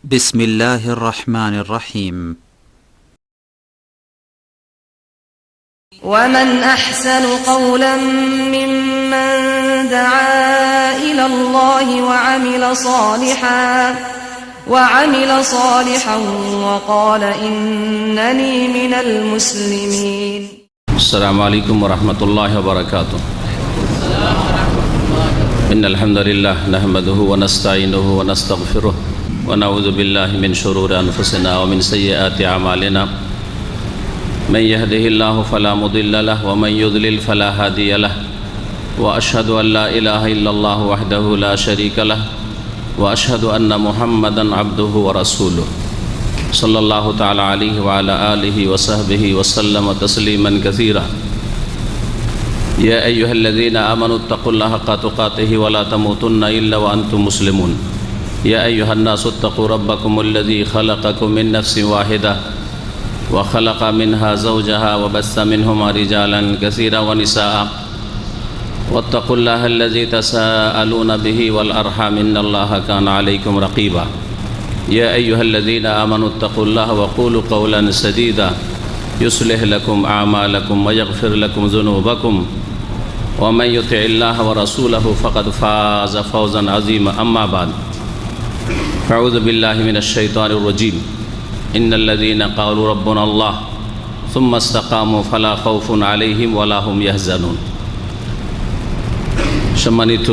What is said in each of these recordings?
بسم الله الرحمن الرحيم. ومن أحسن قولا ممن دعا إلى الله وعمل صالحا وقال إنني من المسلمين. السلام عليكم ورحمة الله وبركاته. إن الحمد لله نحمده ونستعينه ونستغفره ونعوذ بالله من شرور أنفسنا ومن سيئات أعمالنا. من يهده الله فلا مضل له ومن يضلل فلا هادي له وأشهد أن لا إله إلا الله وحده لا شريك له وأشهد أن محمدا عبده ورسوله صلى الله تعالى عليه وعلى آله وصحبه وسلم تسليما كثيرا. يا أيها الذين آمنوا اتقوا الله حق تقاته ولا تموتن إلا وأنتم مسلمون. يا أيها الناس اتقوا ربكم الذي خلقكم من نفس واحدة وخلق منها زوجها وبث منهما رجالا كثيرا ونساء واتقوا الله الذي تساءلون به والأرحام إن الله كان عليكم رقيبا. يا أيها الذين آمنوا اتقوا الله وقولوا قولا سديدا يصلح لكم أعمالكم ويغفر لكم ذنوبكم ومن يطع الله ورسوله فقد فاز فوزا عظيما. أما بعد أعوذ بالله من الشيطان الرجيم. إن الذين قالوا ربنا الله ثم استقاموا فلا خوف عليهم ولا هم يحزنون. সম্মানিত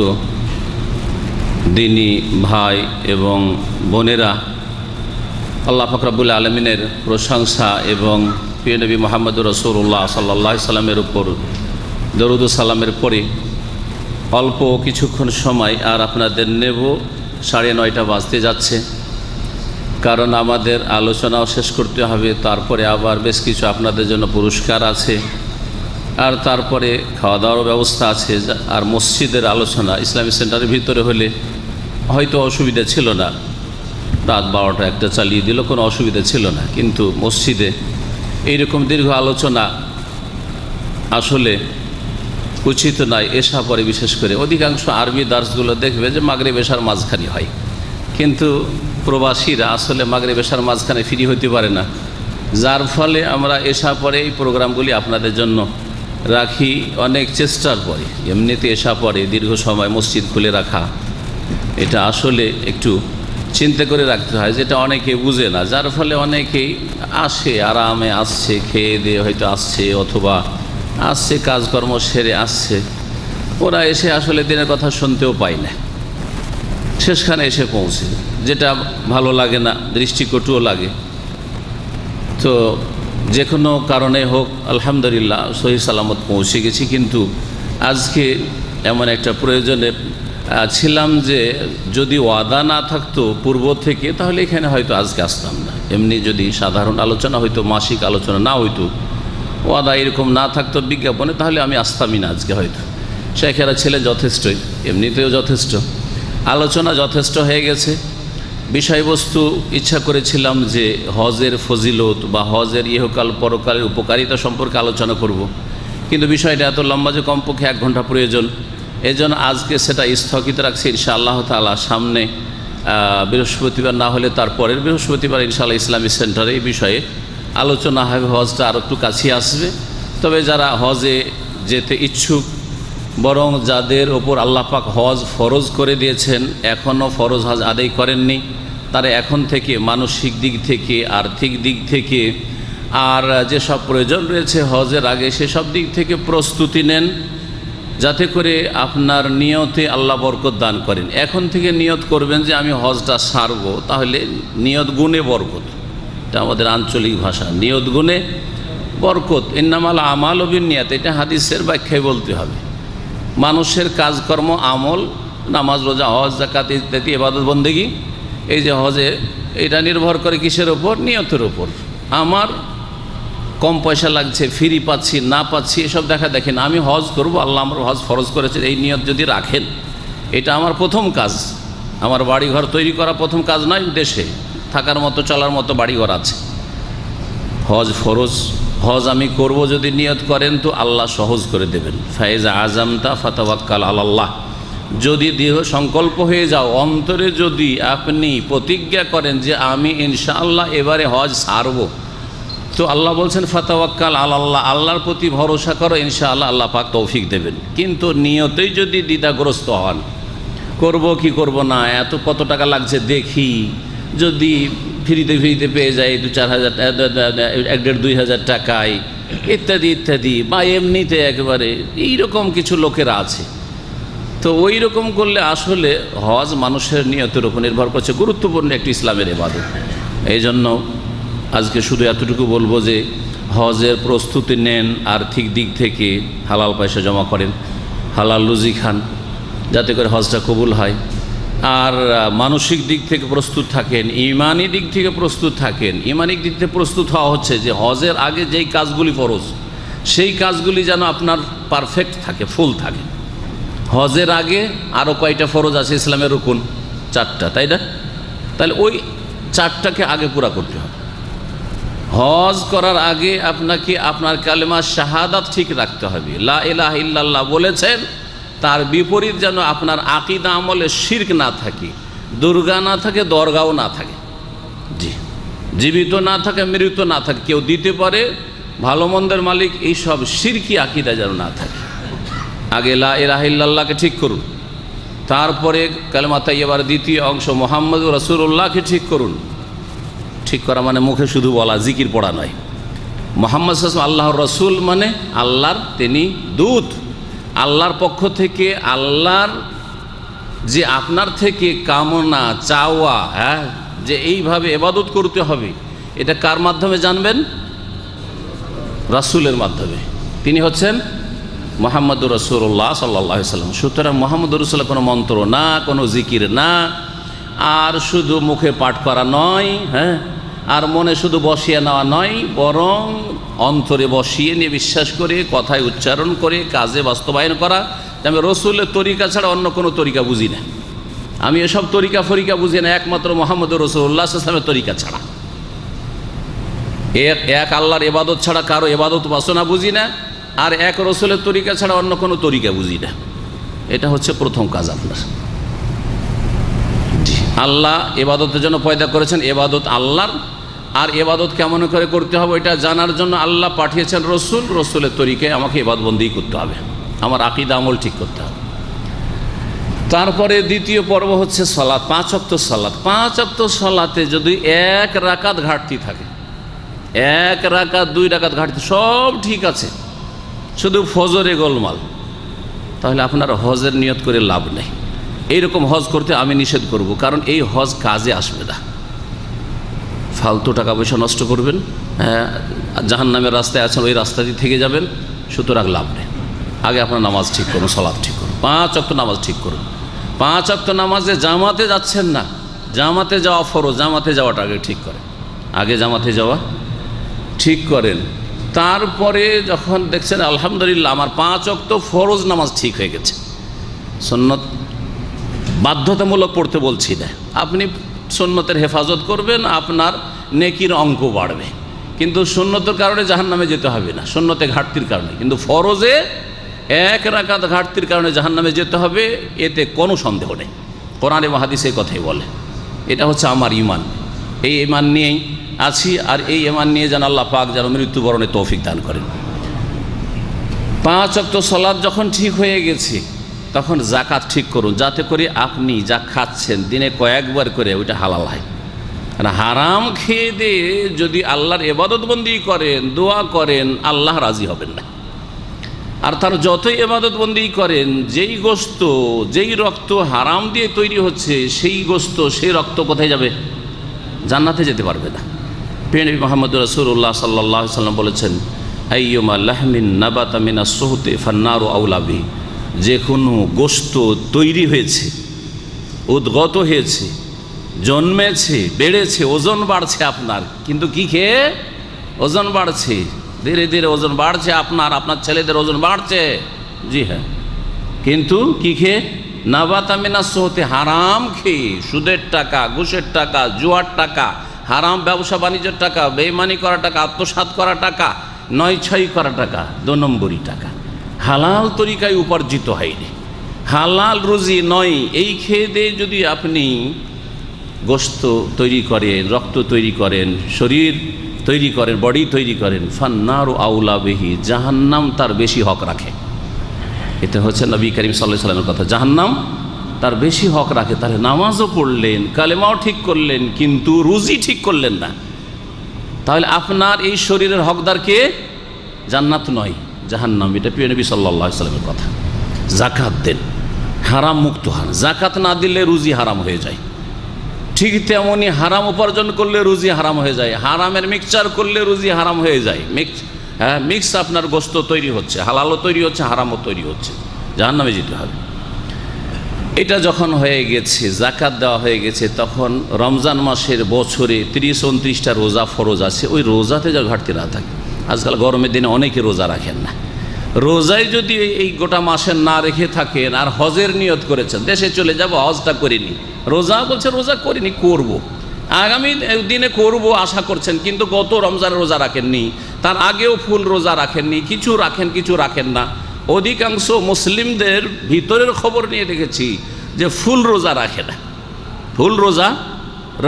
দিনী ভাই এবং বোনেরা, আল্লাহ পাক রব্বুল আলামিনের প্রশংসা এবং প্রিয় নবী মুহাম্মদুর রাসূলুল্লাহ সাল্লাল্লাহু আলাইহি সাল্লামের উপর দরুদ ও সালামের পরে অল্প কিছুক্ষণ সময় আর আপনাদের নেব। 9:30 বাজতে যাচ্ছে, কারণ আমাদের আলোচনাও শেষ করতে হবে। তারপরে আবার বেশ কিছু আপনাদের জন্য পুরস্কার আছে, আর তারপরে খাওয়া দাওয়ার ব্যবস্থা আছে। আর মসজিদের আলোচনা ইসলামী সেন্টারের ভিতরে হলে হয়তো অসুবিধা ছিল না, রাত 12টা-1টা চালিয়ে দিল, কোনো অসুবিধা ছিল না। কিন্তু মসজিদে এইরকম দীর্ঘ আলোচনা আসলে উচিত নয়। এশা পরে বিশেষ করে অধিকাংশ আরবি দার্সগুলো দেখবে যে মাগরিব এশার মাঝখানে হয়, কিন্তু প্রবাসীরা আসলে মাগরিব এশার মাঝখানে ফ্রি হতে পারে না, যার ফলে আমরা এশা পরে এই প্রোগ্রামগুলি আপনাদের জন্য রাখি অনেক চেষ্টার পরে। এমনিতে এশা পরে দীর্ঘ সময় মসজিদ খুলে রাখা এটা আসলে একটু চিন্তা করে রাখতে হয়, যেটা অনেকে বুঝে না, যার ফলে অনেকেই আসে, আরামে আসছে, খেয়ে দিয়ে হয়তো আসছে, অথবা আসছে কাজকর্ম সেরে আসছে, ওরা এসে আসলে দিনের কথা শুনতেও পায় না, শেষখানে এসে পৌঁছে, যেটা ভালো লাগে না, দৃষ্টিকটুও লাগে। তো যে কোনো কারণে হোক আলহামদুলিল্লাহ সহি সালামত পৌঁছে গেছি। কিন্তু আজকে এমন একটা প্রয়োজনে ছিলাম যে যদি ওয়াদা না থাকতো পূর্ব থেকে, তাহলে এখানে হয়তো আজকে আসতাম না। এমনি যদি সাধারণ আলোচনা হয়তো, মাসিক আলোচনা না হইতো, ওয়াদা এরকম না থাকতো বিজ্ঞাপনে, তাহলে আমি আসতামই না আজকে হয়তো। শেখেরা ছিলেন যথেষ্টই, এমনিতেও যথেষ্ট, আলোচনা যথেষ্ট হয়ে গেছে। বিষয়বস্তু ইচ্ছা করেছিলাম যে হজের ফজিলত বা হজের ইহকাল পরকালের উপকারিতা সম্পর্কে আলোচনা করব, কিন্তু বিষয়টা এত লম্বা যে কমপক্ষে 1 ঘন্টা প্রয়োজন। এজন্য আজকে সেটা স্থগিত রাখছি। ইনশাআল্লাহ তাআলা সামনে বৃহস্পতিবার না হলে তার পরের বৃহস্পতিবার ইনশাআল্লাহ ইসলামী সেন্টারে এই বিষয়ে আলোচনা হবে। হজটা আরও একটু কাছে আসবে। তবে যারা হজে যেতে ইচ্ছুক, বরং যাদের ওপর আল্লাহ পাক হজ ফরজ করে দিয়েছেন, এখনও ফরজ হজ আদায় করেননি, তারা এখন থেকে মানসিক দিক থেকে, আর্থিক দিক থেকে, আর যেসব প্রয়োজন রয়েছে হজের আগে, সেসব দিক থেকে প্রস্তুতি নেন, যাতে করে আপনার নিয়তে আল্লাহ বরকত দান করেন। এখন থেকে নিয়ত করবেন যে আমি হজটা সারবো, তাহলে নিয়ত গুণে বরকত, এটা আমাদের আঞ্চলিক ভাষা, নিয়ত গুণে বরকত। ইন্নামাল আমাল বিন্নিয়াত, এটা হাদিসের ব্যাখ্যায় বলতে হবে। মানুষের কাজকর্ম, আমল, নামাজ, রোজা, হজ, যাকাত ইত্যাদি ইবাদত বন্দেগী, এই যে হজে, এটা নির্ভর করে কিসের ওপর? নিয়তের ওপর। আমার কম পয়সা লাগছে, ফ্রি পাচ্ছি না পাচ্ছি, এসব দেখা দেখেন। আমি হজ করব, আল্লাহ আমার হজ ফরজ করেছেন, এই নিয়ত যদি রাখেন, এটা আমার প্রথম কাজ। আমার বাড়িঘর তৈরি করা প্রথম কাজ নয়, দেশে থাকার মতো, চলার মতো বাড়িঘর আছে। হজ ফরজ, হজ আমি করব যদি নিয়ত করেন তো আল্লাহ সহজ করে দেবেন। ফাইজা আজামতা ফাতাওয়াক্কাল আলাল্লাহ, যদি দৃঢ় সংকল্প হয়ে যাও, অন্তরে যদি আপনি প্রতিজ্ঞা করেন যে আমি ইনশাআল্লাহ এবারে হজ ছাড়ব, তো আল্লাহ বলছেন ফাতাওয়াক্কাল আলাল্লাহ, আল্লাহর প্রতি ভরসা করো, ইনশাআল্লাহ আল্লাহ পাক তৌফিক দেবেন। কিন্তু নিয়তেই যদি দ্বিধাগ্রস্ত হন, করব কি করব না, এত কত টাকা লাগছে দেখি, যদি ফ্রিতে পেয়ে যায় 1,500-2,000 টাকায় ইত্যাদি ইত্যাদি, বা এমনিতে একেবারে এইরকম কিছু লোকেরা আছে, তো ওই রকম করলে আসলে হজ মানুষের নিয়তের উপর নির্ভর করছে, গুরুত্বপূর্ণ একটি ইসলামের ইবাদত। এই জন্য আজকে শুধু এতটুকু বলবো যে হজের প্রস্তুতি নেন, আর্থিক দিক থেকে হালাল পয়সা জমা করেন, হালাল রুজি খান, যাতে করে হজটা কবুল হয়। আর মানসিক দিক থেকে প্রস্তুত থাকেন, ইমানি দিক থেকে প্রস্তুত থাকেন। ইমানিক দিক থেকে প্রস্তুত হওয়া হচ্ছে যে হজের আগে যেই কাজগুলি ফরজ, সেই কাজগুলি যেন আপনার পারফেক্ট থাকে, ফুল থাকে। হজের আগে আরও কয়টা ফরজ আছে ইসলামের রুকুন? 4টা, তাই না? তাহলে ওই 4টাকে আগে পুরা করতে হবে। হজ করার আগে আপনাকে আপনার কালেমা শাহাদাত ঠিক রাখতে হবে, লা ইলাহা ইল্লাল্লাহ বলেছেন, তার বিপরীত যেন আপনার আকীদা আমলে শিরক না থাকে, দুর্গা না থাকে, দরগাও না থাকে, জি, জীবিত না থাকে, মৃত না থাকে, কেউ দিতে পারে, ভালো মন্দের মালিক, এইসব শিরকি আকীদা যেন না থাকে। আগে লা ইলাহা ইল্লাল্লাহকে ঠিক করুন, তারপরে কালেমা তাইয়্যিবার দ্বিতীয় অংশ মুহাম্মদুর রাসূলুল্লাহকে ঠিক করুন। ঠিক করা মানে মুখে শুধু বলা, জিকির পড়া নয়। মুহাম্মদ সাল্লাল্লাহু আলাইহি ওয়াসাল্লাম আল্লাহর রসুল, মানে আল্লাহর তিনি দূত, আল্লাহর পক্ষ থেকে আল্লাহর যে আপনার থেকে কামনা চাওয়া, হ্যাঁ, যে এইভাবে ইবাদত করতে হবে, এটা কার মাধ্যমে জানবেন? রাসূলের মাধ্যমে। তিনি হচ্ছেন মুহাম্মদুর রাসূলুল্লাহ সাল্লাল্লাহু আলাইহি ওয়াসাল্লাম। সুতরাং মুহাম্মদুর রাসূলুল্লাহ কোনো মন্ত্র না, কোনো জিকির না, আর শুধু মুখে পাঠ করা নয়, হ্যাঁ, আর মনে শুধু বসিয়ে নেওয়া নয়, বরং অন্তরে বসিয়ে নিয়ে বিশ্বাস করে, কথায় উচ্চারণ করে, কাজে বাস্তবায়ন করা। আমি রসুলের তরিকা ছাড়া অন্য কোনো তরিকা বুঝি না, আমি এসব তরিকা ফরিকা বুঝি না, একমাত্র মুহাম্মদুর রাসূলুল্লাহ সাল্লাল্লাহু আলাইহি ওয়াসাল্লামের তরিকা ছাড়া, এক আল্লাহর ইবাদত ছাড়া কারো ইবাদত বাসনা বুঝি না, আর এক রসুলের তরিকা ছাড়া অন্য কোনো তরিকা বুঝি না। এটা হচ্ছে প্রথম কাজ আপনার। আল্লাহ ইবাদতের জন্য পয়দা করেছেন, ইবাদত আল্লাহর, আর ইবাদত কেমন করে করতে হবে এটা জানার জন্য আল্লাহ পাঠিয়েছেন রসুল। রসুলের তরিকায় আমাকে ইবাদতবন্দি করতে হবে, আমার আকীদা আমল ঠিক করতে হবে। তারপরে দ্বিতীয় পর্ব হচ্ছে সালাত, 5 ওয়াক্ত সালাত। 5 ওয়াক্ত সালাতে যদি 1 রাকাত ঘাটতি থাকে, 1 রাকাত 2 রাকাত ঘাটতি, সব ঠিক আছে, শুধু ফজরে গোলমাল, তাহলে আপনার হজের নিয়ত করে লাভ নেই। এইরকম হজ করতে আমি নিষেধ করব, কারণ এই হজ কাজে আসবে না, ফালতু টাকা পয়সা নষ্ট করবেন, জাহান্নামের রাস্তায় আছেন, ওই রাস্তা দিয়ে থেকে যাবেন, সুতরাং লাভ নেই। আগে আপনার নামাজ ঠিক করুন, সালাত ঠিক করুন, 5 ওয়াক্ত নামাজ ঠিক করুন। 5 ওয়াক্ত নামাজে জামাতে যাচ্ছেন না, জামাতে যাওয়া ফরজ, জামাতে যাওয়াটা আগে ঠিক করেন, আগে জামাতে যাওয়া ঠিক করেন। তারপরে যখন দেখছেন আলহামদুলিল্লাহ আমার 5 ওয়াক্ত ফরজ নামাজ ঠিক হয়ে গেছে, সুন্নত বাধ্যতামূলক পড়তে বলছি না, আপনি সুন্নতের হেফাজত করবেন, আপনার নেকির অঙ্ক বাড়বে, কিন্তু সুন্নতের কারণে জাহান্নামে যেতে হবে না, সুন্নতে ঘাটতির কারণে। কিন্তু ফরজে 1 রাকাত ঘাটতির কারণে জাহান্নামে যেতে হবে, এতে কোনো সন্দেহ নেই, কোরআন এবং হাদিসে কথাই বলে। এটা হচ্ছে আমার ঈমান, এই ঈমান নিয়েই আছি, আর এই ঈমান নিয়ে যেন আল্লাহ পাক যেন মৃত্যুবরণে তৌফিক দান করেন। 5 ওয়াক্ত সালাত যখন ঠিক হয়ে গেছে, তখন যাকাত ঠিক করুন, যাতে করে আপনি যা খাচ্ছেন দিনে কয়েকবার করে ওইটা হালাল হয়। আর হারাম খেয়ে দিয়ে যদি আল্লাহর ইবাদতবন্দি করেন, দোয়া করেন, আল্লাহ রাজি হবেন না। আর তার যতই ইবাদতবন্দি করেন, যেই গোশত যেই রক্ত হারাম দিয়ে তৈরি হচ্ছে, সেই গোশত সেই রক্ত কোথায় যাবে? জান্নাতে যেতে পারবে না। প্রিয় নবী মুহাম্মদুর রাসূলুল্লাহ সাল্লাল্লাহু আলাইহি ওয়াসাল্লাম বলেছেন, আইয়ুমা লাহমিন নাবাতা মিনাস সুহতি ফান্নারু আউলা বিহি, যে কোনো গোশত তৈরি হয়েছে, উদ্গত হয়েছে, জন্মেছে, বেড়েছে, ওজন বাড়ছে আপনার, কিন্তু কি খেয়ে ওজন বাড়ছে? ধীরে ধীরে ওজন বাড়ছে, আপনার ছেলেদের ওজন বাড়ছে, জি হ্যাঁ, কিন্তু কি খেয়ে? নাবাতা মিনাস সুহতি, হারাম খেয়ে, সুদের টাকা, ঘুষের টাকা, জুয়ার টাকা, হারাম ব্যবসা বাণিজ্যের টাকা, বেইমানি করা টাকা, আত্মসাৎ করা টাকা, 9-6 করা টাকা, 2 নম্বরই টাকা, হালাল তরিকায় উপার্জিত হয়নি। হালাল রুজি নয়, এই খেয়ে দিয়ে যদি আপনি গোশত তৈরি করেন, রক্ত তৈরি করেন, শরীর তৈরি করেন, বডি তৈরি করেন, ফান্নারু আউলা বিহি, জাহান্নাম তার বেশি হক রাখে। এটা হচ্ছে নবী করিম সাল্লাল্লাহু আলাইহি ওয়াসাল্লামের কথা, জাহান্নাম তার বেশি হক রাখে। তাহলে নামাজও পড়লেন, কালেমাও ঠিক করলেন, কিন্তু রুজি ঠিক করলেন না, তাহলে আপনার এই শরীরের হকদার কে? জান্নাত নয়, জাহান্নাম। এটা প্রিয় নবী সাল্লাল্লাহু আলাইহি ওয়াসাল্লামের কথা। যাকাত দেন, হারাম মুক্ত হন। যাকাত না দিলে রুজি হারাম হয়ে যায়। ঠিক তেমনি হারাম উপার্জন করলে রুজি হারাম হয়ে যায়, হারামের মিক্সচার করলে রুজি হারাম হয়ে যায়। মিক্স আপনার গোশত তৈরি হচ্ছে, হালালও তৈরি হচ্ছে, হারামও তৈরি হচ্ছে, জাহান্নামে যেতে হবে। এটা যখন হয়ে গেছে, যাকাত দেওয়া হয়ে গেছে, তখন রমজান মাসের বছরে 30-29টা রোজা ফরজ আছে, ওই রোজাতে যা ঘাটতি না থাকে। আজকাল গরমের দিনে অনেকে রোজা রাখেন না। রোজায় যদি এই গোটা মাসের না রেখে থাকেন আর হজের নিয়ত করেছেন, দেশে চলে যাব, হজটা করিনি, রোজা বলছে রোজা করিনি, করব, আগামী দিনে করব আশা করছেন, কিন্তু গত রমজানের রোজা রাখেননি, তার আগেও ফুল রোজা রাখেননি, কিছু রাখেন কিছু রাখেন না। অধিকাংশ মুসলিমদের ভিতরের খবর নিয়ে দেখেছি যে ফুল রোজা রাখে না, ফুল রোজা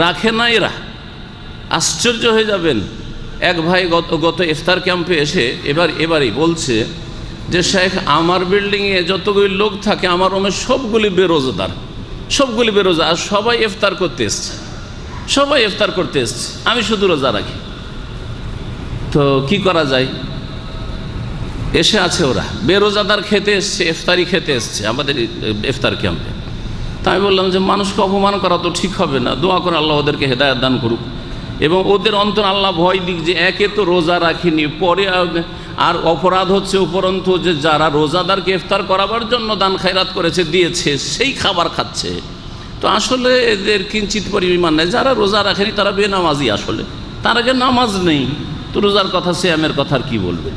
রাখে না এরা। আশ্চর্য হয়ে যাবেন। এক ভাই গত ইফতার ক্যাম্পে এসে এবারই বলছে যে শেখ, আমার বিল্ডিংয়ে যতগুলি লোক থাকে আমার রুমে সবগুলি বেরোজাদার, সবগুলি বেরোজা, আর সবাই ইফতার করতে এসছে, সবাই ইফতার করতে এসছে, আমি শুধু রোজা রাখি। তো কি করা যায়? এসে আছে ওরা, বেরোজাদার খেতে এসছে, ইফতারি খেতে এসছে আমাদের ইফতার ক্যাম্পে। তাই আমি বললাম যে মানুষকে অপমান করা তো ঠিক হবে না, দোয়া করে আল্লাহ ওদেরকে হেদায়েত দান করুক, এবং ওদের অন্তর আল্লাহ ভয় দিক যে একে তো রোজা রাখিনি, পরে আর অপরাধ হচ্ছে উপরন্তু যে যারা রোজাদারকে ইফতার করাবার জন্য দান খায়রাত করেছে, দিয়েছে, সেই খাবার খাচ্ছে। তো আসলে এদের কিঞ্চিত পরিমাণ নেই। যারা রোজা রাখেনি তারা বেনামাজি, আসলে তার আগে নামাজ নেই, তো রোজার কথা, সিয়ামের কথা আর কি বলবে?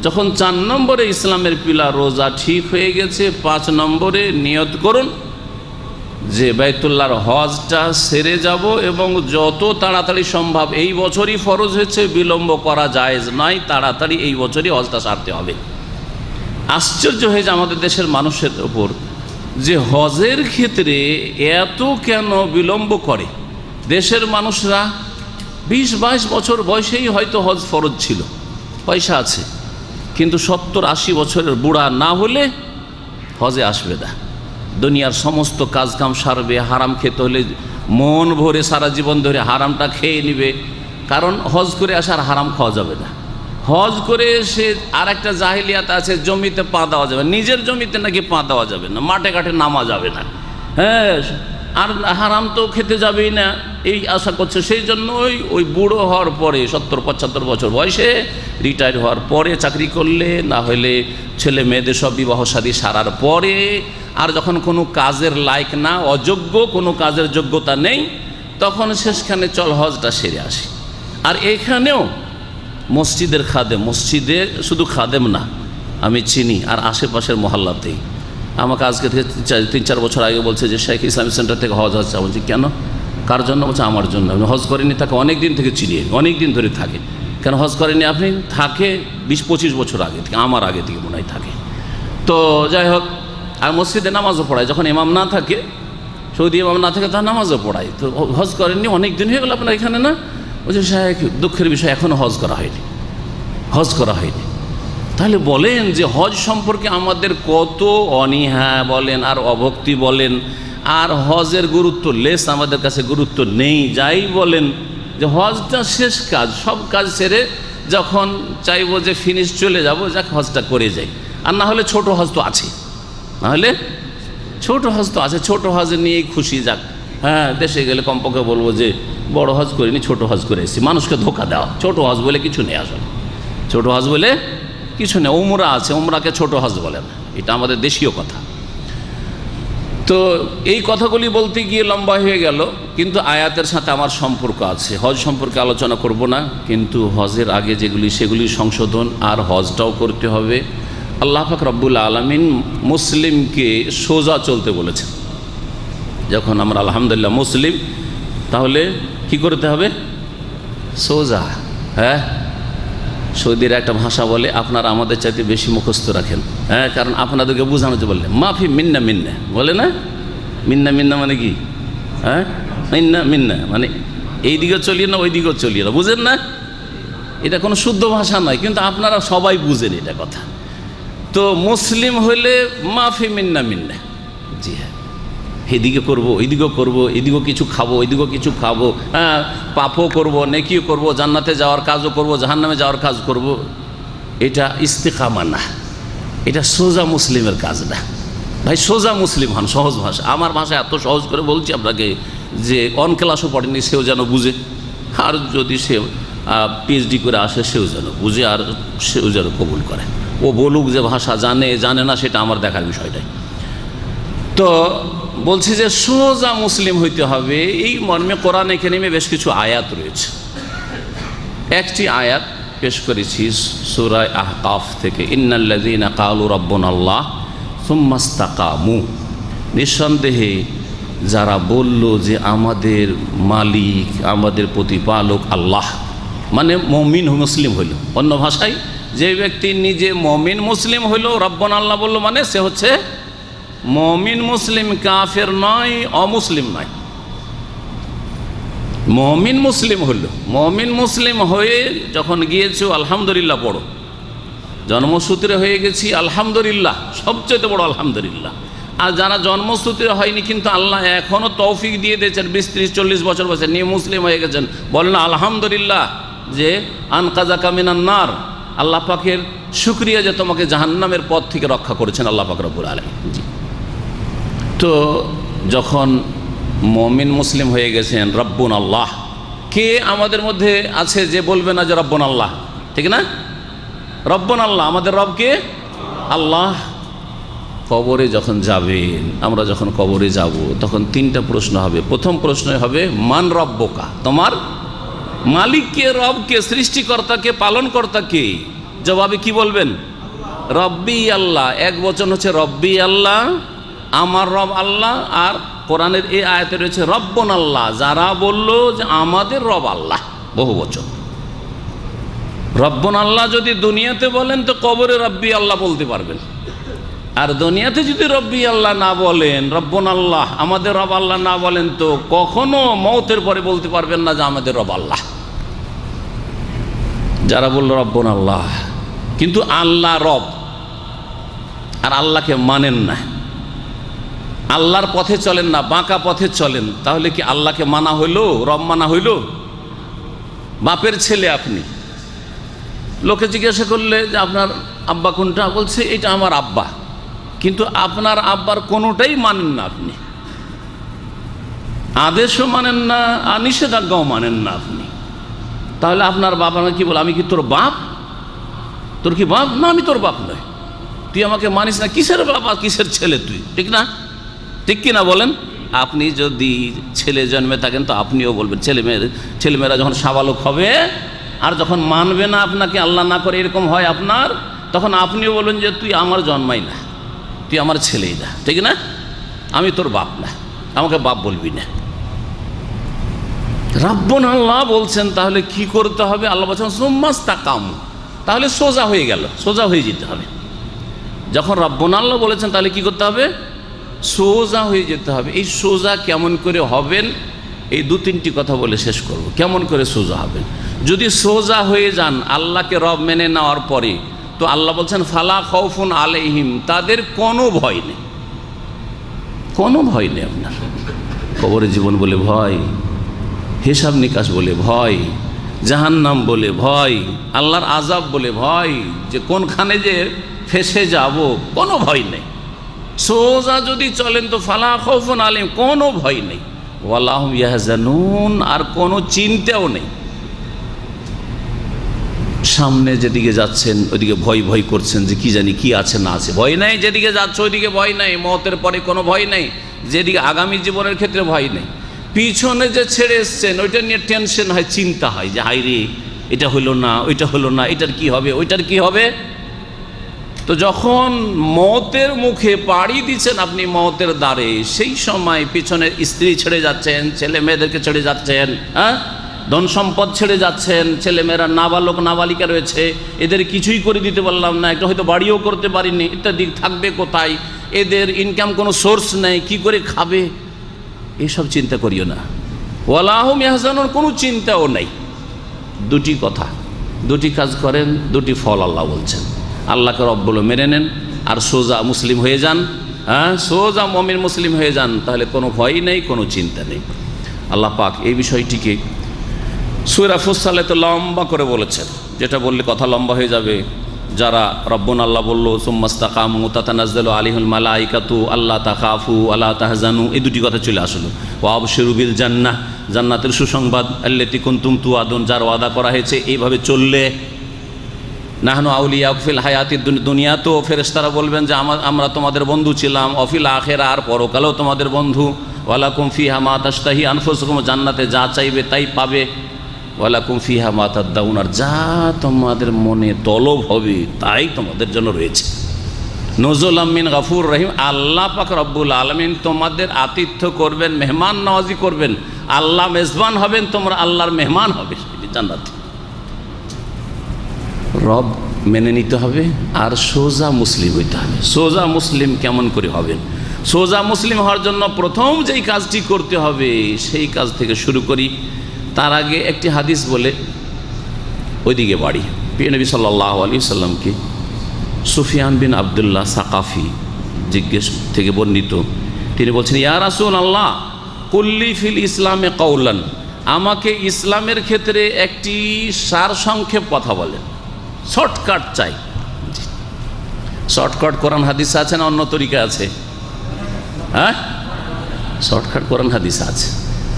যখন 4 নম্বরে ইসলামের পিলার রোজা ঠিক হয়ে গেছে, 5 নম্বরে নিয়ত করুন যে বাইতুল্লাহর হজটা সেরে যাব, এবং যত তাড়াতাড়ি সম্ভব, এই বছরই ফরজ হয়েছে, বিলম্ব করা জায়েজ নয়, তাড়াতাড়ি এই বছরই হজটা সারতে হবে। আশ্চর্য হয়ে যায় আমাদের দেশের মানুষের ওপর যে হজের ক্ষেত্রে এত কেন বিলম্ব করে। দেশের মানুষরা 20-22 বছর বয়সেই হয়তো হজ ফরজ ছিল, পয়সা আছে, কিন্তু 70-80 বছরের বুড়া না হলে হজে আসবে না। দুনিয়ার সমস্ত কাজকাম সারবে, হারাম খেতে হলে মন ভরে সারা জীবন ধরে হারামটা খেয়ে নেবে, কারণ হজ করে আসার হারাম খাওয়া যাবে না। হজ করে এসে আর একটা জাহিলিয়াত আছে, জমিতে পা দেওয়া যাবে, নিজের জমিতে নাকি পা দেওয়া যাবে না, মাঠে ঘাটে নামা যাবে না, হ্যাঁ, আর হারাম তো খেতে যাবেই না, এই আশা করছে। সেই জন্য ওই বুড়ো হওয়ার পরে 70-75 বছর বয়সে রিটায়ার হওয়ার পরে চাকরি করলে, না হলে ছেলে মেয়েদের সব বিবাহ শাদী সারার পরে, আর যখন কোনো কাজের লায়ক না, অযোগ্য, কোনো কাজের যোগ্যতা নেই, তখন শেষখানে চল হজটা সেরে আসি। আর এখানেও মসজিদের খাদেম, মসজিদে শুধু খাদেম না, আমি চিনি আর আশেপাশের মহল্লাতেই আমাকে আজকে থেকে 3-4 বছর আগে বলছে যে শেখ ইসলামিক সেন্টার থেকে হজ হচ্ছে। বলছি কেন, কার জন্য? বলছে আমার জন্য। আমি হজ করিনি, তাকে অনেক দিন থেকে চিনি, অনেক দিন ধরে থাকে। কেন হজ করেনি আপনি? থাকে 20-25 বছর আগে থেকে, আমার আগে থেকে মনে হয় থাকে। তো যাই হোক, আর মসজিদে নামাজও পড়ায়, যখন ইমাম না থাকে, সৌদি ইমাম না থাকে, তার নামাজও পড়ায়। তো হজ করেননি, অনেক দিন হয়ে গেল আপনার এখানে না? বলছে শেখ, দুঃখের বিষয় এখনও হজ করা হয়নি, হজ করা হয়নি। তাহলে বলেন যে হজ সম্পর্কে আমাদের কত অনীহা বলেন আর অভক্তি বলেন, আর হজের গুরুত্ব লেস, আমাদের কাছে গুরুত্ব নেই। যাই বলেন যে হজটা শেষ কাজ, সব কাজ সেরে যখন চাইবো যে ফিনিশ চলে যাব, যাক হজটা করে যাই। আর না হলে ছোট হজ তো আছে, না হলে ছোট হজ তো আছে, ছোট হজ নিয়েই খুশি, যাক। হ্যাঁ, দেশে গেলে কমপক্ষে বলবো যে বড় হজ করিনি, ছোট হজ করে এসেছি। মানুষকে ধোকা দেওয়া, ছোট হজ বলে কিছু নেই, আসলে ছোট হজ বলে কিছু নেই। উমরা আছে, উমরাকে ছোট হজ বলে না, এটা আমাদের দেশীয় কথা। তো এই কথাগুলি বলতে গিয়ে লম্বা হয়ে গেল, কিন্তু আয়াতের সাথে আমার সম্পর্ক আছে। হজ সম্পর্কে আলোচনা করব না, কিন্তু হজের আগে যেগুলি সেগুলি সংশোধন, আর হজটাও করতে হবে। আল্লাহ পাক রব্বুল আলামিন মুসলিমকে সোজা চলতে বলেছেন। যখন আমরা আলহামদুলিল্লাহ মুসলিম, তাহলে কি করতে হবে? সোজা। হ্যাঁ, সৌদির একটা ভাষা বলে, আপনারা আমাদের চাইতে বেশি মুখস্থ রাখেন। হ্যাঁ, কারণ আপনাদেরকে বোঝানো যে বললে মাফি মিন্না মিন্না বলে না, মিন্না মিন্না মানে কি? হ্যাঁ, মিন্না মিন্না মানে এই দিকেও চলিয়ে না ওই দিকেও চলিয়ে না, বুঝেন না? এটা কোনো শুদ্ধ ভাষা নয়, কিন্তু আপনারা সবাই বুঝেন এটা কথা। তো মুসলিম হইলে মাফি মিন্না মিন্না, জি হ্যাঁ, এদিকে করবো ওইদিকেও করবো, এদিকেও কিছু খাবো ওইদিকেও কিছু খাবো, হ্যাঁ, পাপও করবো নেকিও করবো, জান্নাতে যাওয়ার কাজও করবো জাহান্নামে যাওয়ার কাজ করব। এটা ইস্তেকামা না, এটা সোজা মুসলিমের কাজ না ভাই। সোজা মুসলিম হন, সহজ ভাষা। আমার ভাষা এত সহজ করে বলছি আপনাকে যে অন ক্লাসও পড়েনি সেও যেন বুঝে, আর যদি সে পিএইচডি করে আসে সেও যেন বুঝে, আর সেও যেন কবুল করে। ও বলুক যে ভাষা জানে জানে না সেটা আমার দেখার বিষয়টাই। তো বলছি যে সোজা মুসলিম হইতে হবে, এই মর্মে কোরআনে কারিমে বেশ কিছু আয়াত রয়েছে। একটি আয়াত পেশ করেছি সূরা আহকাফ থেকে, ইন্নাল্লাযীনা ক্বালু রাব্বুনাল্লাহ সুম্মা ইসতাকামু, নিঃসন্দেহে যারা বলল যে আমাদের মালিক আমাদের প্রতিপালক আল্লাহ, মানে মুমিন মুসলিম হইল। অন্য ভাষায় যে ব্যক্তি নিজে মুমিন মুসলিম হইল, রাব্বুনাল্লাহ বলল, মানে সে হচ্ছে মুমিন মুসলিম, কাফের নয়, অমুসলিম নয়, মুমিন মুসলিম হইল। মুমিন মুসলিম হয়ে যখন গিয়েছো আলহামদুলিল্লাহ পড়ো, জন্মসূত্রে হয়ে গেছি আলহামদুলিল্লাহ, সবচেয়ে বড় আলহামদুলিল্লাহ। আর যারা জন্মসূত্রে হয়নি কিন্তু আল্লাহ এখনও তৌফিক দিয়ে দিয়েছেন, 20, 30, 40 বছর বয়সে নিয়ে মুসলিম হয়ে গেছেন, বলেন আলহামদুলিল্লাহ যে আনকাযাকা মিনান নার, আল্লাহ পাকের শুকরিয়া যে তোমাকে জাহান্নামের পথ থেকে রক্ষা করেছেন আল্লাহ পাক রব্বুল আলামিন। জি, তো যখন মুমিন মুসলিম হয়ে গেছেন, রব্বুন আল্লাহ, কে আমাদের মধ্যে আছে যে বলবে না যে রব্বুন আল্লাহ, ঠিক না? রব্বুন আল্লাহ, আমাদের রবকে আল্লাহ। কবরে যখন যাবেন, আমরা যখন কবরে যাব তখন 3টা প্রশ্ন হবে। প্রথম প্রশ্ন হবে মান রব্বকা, তোমার মালিককে, রবকে, সৃষ্টিকর্তাকে, পালনকর্তাকে। জবাবে কি বলবেন? রব্বি আল্লাহ। এক বচন হচ্ছে রব্বি আল্লাহ, আমার রব আল্লাহ। আর কোরআনের এই আয়াতে রয়েছে রব্বুন আল্লাহ, যারা বলল যে আমাদের রব আল্লাহ, বহু বচন। রব্বুন আল্লাহ যদি দুনিয়াতে বলেন তো কবরে রব্বি আল্লাহ বলতে পারবেন, আর দুনিয়াতে যদি রব্বি আল্লাহ না বলেন, রব্বুন আল্লাহ আমাদের রব আল্লাহ না বলেন, তো কখনো মওতের পরে বলতে পারবেন না যে আমাদের রব আল্লাহ। যারা বলল রব্বুন আল্লাহ কিন্তু আল্লাহ রব, আর আল্লাহকে মানেন না, আল্লাহর পথে চলেন না, বাঁকা পথে চলেন, তাহলে কি আল্লাহকে মানা হইল? রব মানা হইল? বাপের ছেলে আপনি, লোকে জিজ্ঞাসা করলে যে আপনার আব্বা কোনটা, বলছে এটা আমার আব্বা, কিন্তু আপনার আব্বার কোনোটাই মানেন না আপনি, আদেশও মানেন না আর নিষেধাজ্ঞাও মানেন না আপনি। তাহলে আপনার বাবা কি বলে, আমি কি তোর বাপ? তোর কি বাপ? না, আমি তোর বাপ নয়, তুই আমাকে মানিস না, কিসের বাবা কিসের ছেলে তুই, ঠিক না? ঠিক কিনা বলেন? আপনি যদি ছেলে জন্মে থাকেন তো আপনিও বলবেন, ছেলেমেয়েরা যখন সাবালক হবে আর যখন মানবে না আপনাকে, আল্লাহ না করে এরকম হয় আপনার, তখন আপনিও বলবেন যে তুই আমার জন্মাই না, তুই আমার ছেলেই না, ঠিক না? আমি তোর বাপ না, আমাকে বাপ বলবি না। রাব্বুন আল্লাহ বলছেন, তাহলে কি করতে হবে? আল্লাহ বলছেন সুম্মা ইসতাকামু, তাহলে সোজা হয়ে গেল, সোজা হয়ে যেতে হবে। যখন রাব্বুন আল্লাহ বলেছেন তাহলে কি করতে হবে? সোজা হয়ে যেতে হবে। এই সোজা কেমন করে হবেন, এই 2-3টি কথা বলে শেষ করব। কেমন করে সোজা হবেন? যদি সোজা হয়ে যান আল্লাহকে রব মেনে নেওয়ার পরে, তো আল্লাহ বলছেন ফালা খাউফুন আলাইহিম, তাদের কোনো ভয় নেই, কোনো ভয় নেই আপনার। কবরের জীবন বলে ভয়, হিসাব নিকাশ বলে ভয়, জাহান্নাম বলে ভয়, আল্লাহর আযাব বলে ভয়, যে কোনখানে যে ফেসে যাব, কোনো ভয় নেই। সোজা যদি চলেন তো ফালা খাউফুন আলাইহিম, কোনো ভয় নেই, ওয়ালা হুম ইয়াহজানুন, আর কোনো চিন্তাও নেই। সামনে যেদিকে যাচ্ছেন ওইদিকে ভয় ভয় করছেন যে কি জানি কি আছে না আছে, ভয় নাই। যেদিকে যাচ্ছে ওইদিকে ভয় নাই, মওতের পরে কোনো ভয় নাই। যেদিকে আগামী জীবনের ক্ষেত্রে ভয় নেই। পিছনে যে ছেড়ে এসছেন ওইটা নিয়ে টেনশন হয়, চিন্তা হয় যে হাই রে, এটা হলো না, ওইটা হলো না, এটার কি হবে, ওইটার কি হবে। তো যখন মওতের মুখে পাড়ি দিচ্ছেন আপনি, মওতের দ্বারে, সেই সময় পিছনে স্ত্রী ছেড়ে যাচ্ছেন, ছেলে মেয়েদেরকে ছেড়ে যাচ্ছেন, হ্যাঁ, ধন সম্পদ ছেড়ে যাচ্ছেন, ছেলেমেয়েরা নাবালক নাবালিকা রয়েছে, এদের কিছুই করে দিতে পারলাম না, একটা হয়তো বাড়িও করতে পারিনি ইত্যাদি, থাকবে কোথায়, এদের ইনকাম কোনো সোর্স নেই, কি করে খাবে, এসব চিন্তা করিও না। ওয়ালাহুম ইয়াহজানুন, কোনো চিন্তাও নেই। দুটি কথা, দুটি কাজ করেন, দুটি ফল আল্লাহ বলছেন। আল্লাহকে রব বলে মেনে নেন আর সোজা মুসলিম হয়ে যান। হ্যাঁ, সোজা মুমিন মুসলিম হয়ে যান, তাহলে কোনো ভয় নেই, কোনো চিন্তা নেই। আল্লাহ পাক এই বিষয়টিকে সূরা ফুসসালাতে লম্বা করে বলেছেন, যেটা বললে কথা লম্বা হয়ে যাবে। যারা রব্বুন আল্লাহ বলল সুম্মাস্তাকামু তাতানাজ্জালু আলাইহিল মালাইকাতু আল্লা তাখাফু আলা তাহজানু, এই দুটি কথা চলে আসলো। ওয়া আবশিরু বিল জান্নাহ, জান্নাতের সুসংবাদ, আল্লাতী কুনতুম তুআদুন, যার ওয়াদা করা হয়েছে, এইভাবে চললে নাহনু আউলিয়াকুম ফিল হায়াতিদ দুনিয়া, তো ফেরেশতারা বলবেন যে আমরা তোমাদের বন্ধু ছিলাম, অফিল আখিরা, আর পরকালেও তোমাদের বন্ধু। ওয়ালাকুম ফিহা মা তাশতাহি আনফুসুকুম, জান্নাতে যা চাইবে তাই পাবে। ওয়ালাকুম ফিহা মা তাদদাউন, আর যা তোমাদের মনে তলব হবে তাই তোমাদের জন্য রয়েছে। নজুলাম মিন গাফুর রহিম, আল্লাহ পাক রব্বুল আলামিন তোমাদের আতিথ্য করবেন, মেহমান নওয়াজি করবেন। আল্লাহ মেজবান হবেন, তোমরা আল্লাহর মেহমান হবে জান্নাতে। রব মেনে নিতে হবে আর সোজা মুসলিম হইতে হবে। সোজা মুসলিম কেমন করে হবেন? সোজা মুসলিম হওয়ার জন্য প্রথম যেই কাজটি করতে হবে সেই কাজ থেকে শুরু করি। তার আগে একটি হাদিস বলে ওইদিকে বাড়ি। প্রিয় নবী সাল্লাল্লাহু আলাইহি সাল্লামকে সুফিয়ান বিন আবদুল্লাহ সাকাফি জিজ্ঞেস থেকে বর্ণিত, তিনি বলছেন, ইয়া রাসূলুল্লাহ কুল্লি ফিল ইসলামে কাউলান, আমাকে ইসলামের ক্ষেত্রে একটি সারসংক্ষেপ কথা বলেন, শর্টকাট চাই। শর্টকাট কোরআন হাদিস আছে না অন্য তরিকা আছে? হ্যাঁ, শর্টকাট কোরআন হাদিস আছে।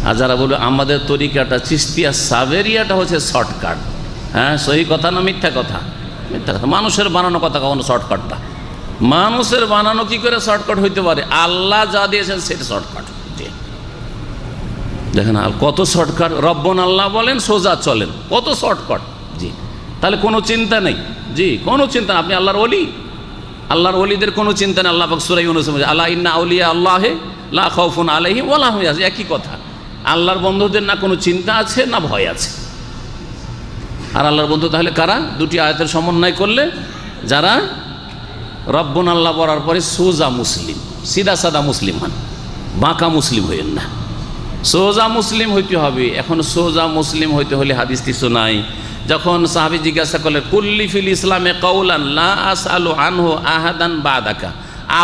আর যারা বলবে আমাদের তরিকাটা চিশতিয়া সাবেরিয়াটা হচ্ছে শর্টকাট, হ্যাঁ, সহি কথা না মিথ্যা কথা? মিথ্যা কথা। মানুষের বানানো কথা কখনো শর্টকাটটা, মানুষের বানানো কি করে শর্টকাট হইতে পারে? আল্লাহ যা দিয়েছেন সেটা শর্টকাট। দেখেন আর কত শর্টকাট, রব্বুন আল্লাহ বলেন, সোজা চলেন, কত শর্টকাট। জি, তাহলে কোনো চিন্তা নেই। জি, কোনো চিন্তা না। আপনি আল্লাহর ওলি, আল্লাহর ওলিদের কোনো চিন্তা নেই। আল্লাহ পাক সূরা ইউনূস আলা ইন্না আউলিয়া আল্লাহি লা খাউফুন আলাইহিম ওয়া লা হুম ইয়াহজানুন, একই কথা। আল্লাহর বন্ধুদের না কোনো চিন্তা আছে না ভয় আছে। আর আল্লাহর বন্ধু তাহলে কারা? দুটি আয়াতের সমন্বয় করলে যারা রব্বুন আল্লাহ বলার পরে সোজা মুসলিম, সিধা সাদা মুসলিম হন, বাঁকা মুসলিম হইেন না, সোজা মুসলিম হইতে হবে। এখন সোজা মুসলিম হইতে হলে হাদিসটি শোনাই। যখন সাহাবী জিজ্ঞাসা করলেন কুল্লি ফিল ইসলামে কাউলান লা আসআলু আনহু আহাদান বাদাকা,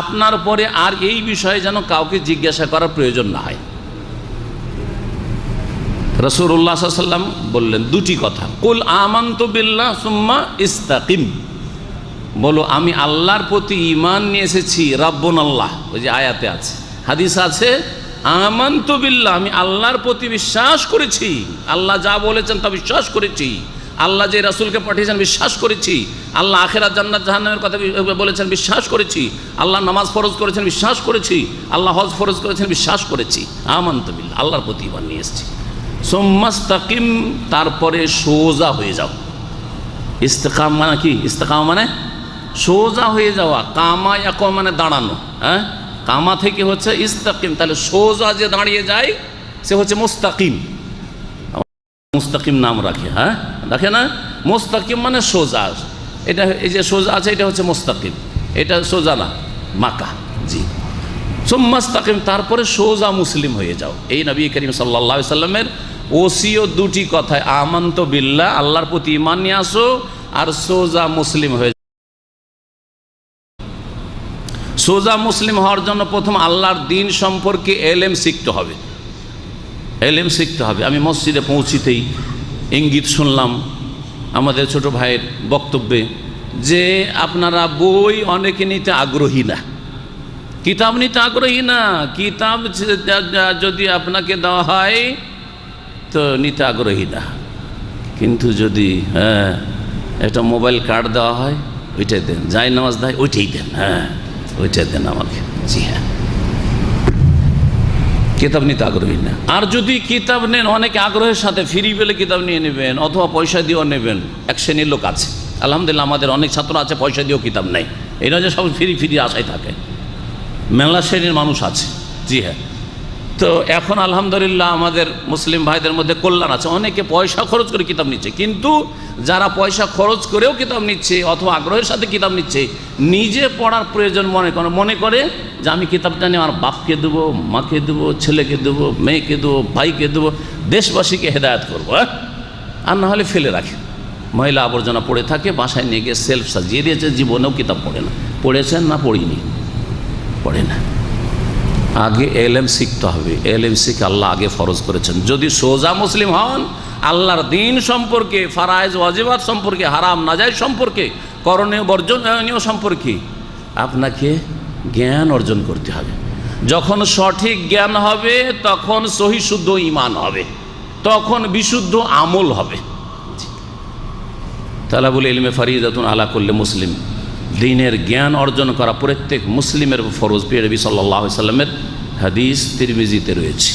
আপনার পরে আর এই বিষয়ে যেন কাউকে জিজ্ঞাসা করার প্রয়োজন না হয়। রাসূলুল্লাহ সাল্লাল্লাহু আলাইহি ওয়াসাল্লাম বললেন দুটি কথা, কুল আমানতু বিল্লাহ সুম্মা ইস্তাকিম, বলো আমি আল্লাহর প্রতি ঈমান নিয়ে এসেছি, রাব্বুন আল্লাহ, ওই যে আয়াতে আছে, হাদিস আছে, আমানতু বিল্লাহ, আমি আল্লাহর প্রতি বিশ্বাস করেছি, আল্লাহ যা বলেছেন তা বিশ্বাস করেছি, আল্লাহ যে রাসূলকে পাঠিয়েছেন বিশ্বাস করেছি, আল্লাহ আখিরাত জান্নাত জাহান্নামের কথা বলেছেন বিশ্বাস করেছি, আল্লাহ নামাজ ফরজ করেছেন বিশ্বাস করেছি, আল্লাহ হজ ফরজ করেছেন বিশ্বাস করেছি। আমানতু বিল্লাহ, আল্লাহর প্রতি ঈমান নিয়ে এসেছি। সুম্মাস্তাকিম, তারপরে সোজা হয়ে যাও। ইস্তেকাম মানে কি? ইস্তেকাম মানে সোজা হয়ে যাওয়া। কামা ইয়াকুম মানে দাঁড়ানো, হ্যাঁ, কামা থেকে হচ্ছে ইস্তাকিম, তাহলে সোজা যে দাঁড়িয়ে যায় সে হচ্ছে মুস্তাকিম। মুস্তাকিম নাম রাখে, হ্যাঁ, রাখে না? মুস্তাকিম মানে সোজা। এটা এই যে সোজা আছে এটা হচ্ছে মুস্তাকিম, এটা সোজা না, মাকা। জি, সুম্মাস্তাকিম, তারপরে সোজা মুসলিম হয়ে যাও। এই নবী করিম সাল্লাল্লাহু আলাইহি সাল্লামের ওসিয়ত দুটি কথায়, আমানতু বিল্লাহ, আল্লাহর প্রতি ঈমান নিয়ে আসো, আর সোজা মুসলিম হয়ে। সোজা মুসলিম হওয়ার জন্য প্রথম আল্লাহর দ্বীন সম্পর্কে এলেম শিখতে হবে। এলেম শিখতে হবে। আমি মসজিদে পৌঁছিতেই ইঙ্গিত শুনলাম আমাদের ছোট ভাইয়ের বক্তব্যে যে আপনারা বই অনেকে নিতে আগ্রহী না, কিতাব নিতে আগ্রহী না। কিতাব যদি আপনাকে দেওয়া হয় তো নিতে আগ্রহী না, কিন্তু যদি একটা মোবাইল কার্ড দেওয়া হয় ওইটাই দেন, যায় নামাজ দেয় ওইটাই দেন, হ্যাঁ ওইটাই দেন আমাকে। জি হ্যাঁ, কিতাব নিতে আগ্রহী না। আর যদি কিতাব নেন অনেকে আগ্রহের সাথে ফ্রি পেলে কিতাব নিয়ে নেবেন অথবা পয়সা দিয়েও নেবেন। এক শ্রেণীর লোক আছে, আলহামদুলিল্লাহ আমাদের অনেক ছাত্র আছে পয়সা দিয়েও কিতাব নেয়, এরা যে সব ফ্রি আশায় থাকে। মেলা শ্রেণীর মানুষ আছে। জি হ্যাঁ, তো এখন আলহামদুলিল্লাহ আমাদের মুসলিম ভাইদের মধ্যে কল্যাণ আছে, অনেকে পয়সা খরচ করে কিতাব নিচ্ছে, কিন্তু যারা পয়সা খরচ করেও কিতাব নিচ্ছে অথবা আগ্রহের সাথে কিতাব নিচ্ছে, নিজে পড়ার প্রয়োজন মনে করে যে আমি কিতাবটা নিয়ে আমার বাপকে দেবো, মাকে দেবো, ছেলেকে দেবো, মেয়েকে দেবো, ভাইকে দেবো, দেশবাসীকে হেদায়েত করবো, আর না হলে ফেলে রাখে। ময়লা আবর্জনা পড়ে থাকে, বাসায় নিয়ে গিয়ে সেলফ সাজিয়ে দিয়েছে, জীবনেও কিতাব পড়ে না। পড়েছেন না পড়িনি? পড়ে না। আগে এলেম শিখতে হবে, এলেম শিখে আল্লাহ আগে ফরজ করেছেন। যদি সোজা মুসলিম হন, আল্লাহর দিন সম্পর্কে, ফারায়েজ ওয়াজিবাত সম্পর্কে, হারাম নাজায়েজ সম্পর্কে, করণীয় বর্জনীয় সম্পর্কে আপনাকে জ্ঞান অর্জন করতে হবে। যখন সঠিক জ্ঞান হবে তখন সহি শুদ্ধ ঈমান হবে, তখন বিশুদ্ধ আমল হবে। তালাবুল ইলমে ফারিদাতুন আলা কুল্লি মুসলিম, দ্বীনের জ্ঞান অর্জন করা প্রত্যেক মুসলিমের ফরজ। প্রিয় নবী সাল্লাল্লাহু আলাইহি সাল্লামের হাদিস তিরমিজিতে রয়েছে।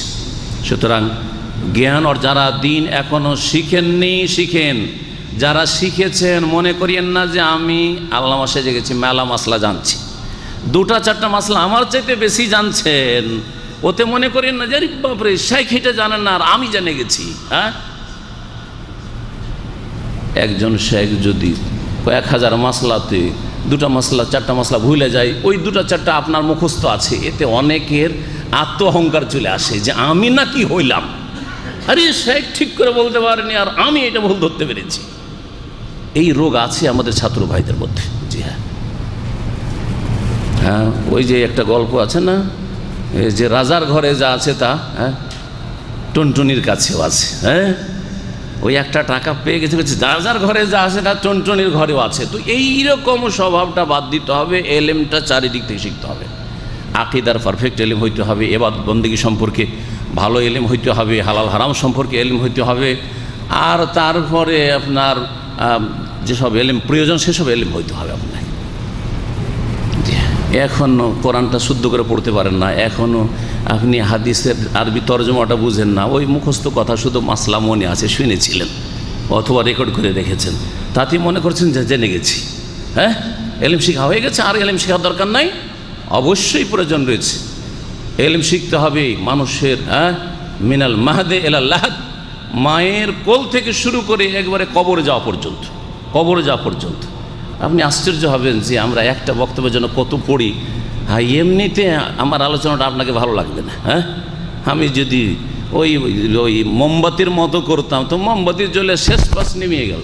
সুতরাং জ্ঞান, আর যারা দ্বীন এখনও শিখেননি শিখেন, যারা শিখেছেন মনে করিয়েন না যে আমি আল্লামা সেজে গেছি, মেলা মাসলা জানছি, 2-4টা মাসলা আমার চাইতে বেশি জানছেন, ওতে মনে করিয়েন না যে আরে বাপরে শেখ এটা জানেন না আর আমি জেনে গেছি। হ্যাঁ, একজন শেখ যদি 1000 মাসলাতে 2টা মাসলা 4টা মাসলা ভুলে যায়, ওই 2টা-4টা আপনার মুখস্থ আছে, এতে অনেকের আত্ম অহংকার চলে আসে যে আমি না কি হইলাম, আরে শেখ ঠিক করে বলতে পারেনি আর আমি এটা ভুল ধরতে পেরেছি। এই রোগ আছে আমাদের ছাত্র ভাইদের মধ্যে। জি হ্যাঁ, হ্যাঁ, ওই যে একটা গল্প আছে না, যে রাজার ঘরে যা আছে তা টুনটুনির কাছেও আছে। হ্যাঁ, ওই একটা টাকা পেয়ে গেছে, রাজার ঘরে যা আছে তা টুনটুনির ঘরেও আছে। তো এইরকম স্বভাবটা বাদ দিতে হবে, এলেমটা চারিদিক থেকে শিখতে হবে। আকীদার পারফেক্ট এলেম হইতে হবে, ইবাদত বন্দেগী সম্পর্কে ভালো এলেম হইতে হবে, হালাল হারাম সম্পর্কে এলেম হইতে হবে, আর তারপরে আপনার যেসব এলেম প্রয়োজন সেসব এলেম হইতে হবে আপনার। এখনও কোরআনটা শুদ্ধ করে পড়তে পারেন না, এখনও আপনি হাদিসের আরবি তর্জমাটা বুঝেন না, ওই মুখস্থ কথা শুধু মাসলা মনে আছে, শুনেছিলেন অথবা রেকর্ড করে রেখেছেন, তাতেই মনে করছেন যে জেনে গেছি। হ্যাঁ, এলেম শিখা হয়ে গেছে, আর এলেম শেখার দরকার নাই। অবশ্যই প্রয়োজন রয়েছে, এলেম শিখতে হবে মানুষের। হ্যাঁ, মিনাল মাহদে ইলাল লাহাদ, মায়ের কোল থেকে শুরু করে একবারে কবরে যাওয়া পর্যন্ত, কবরে যাওয়া পর্যন্ত। আপনি আশ্চর্য হবেন যে আমরা একটা বক্তব্যের জন্য কত পড়ি। হ্যাঁ, এমনিতে আমার আলোচনাটা আপনাকে ভালো লাগবে না। হ্যাঁ, আমি যদি ওই ওই মোমবাতির মতো করতাম তো মোমবাতির জ্বলে শেষ পাশ নেমে গেল।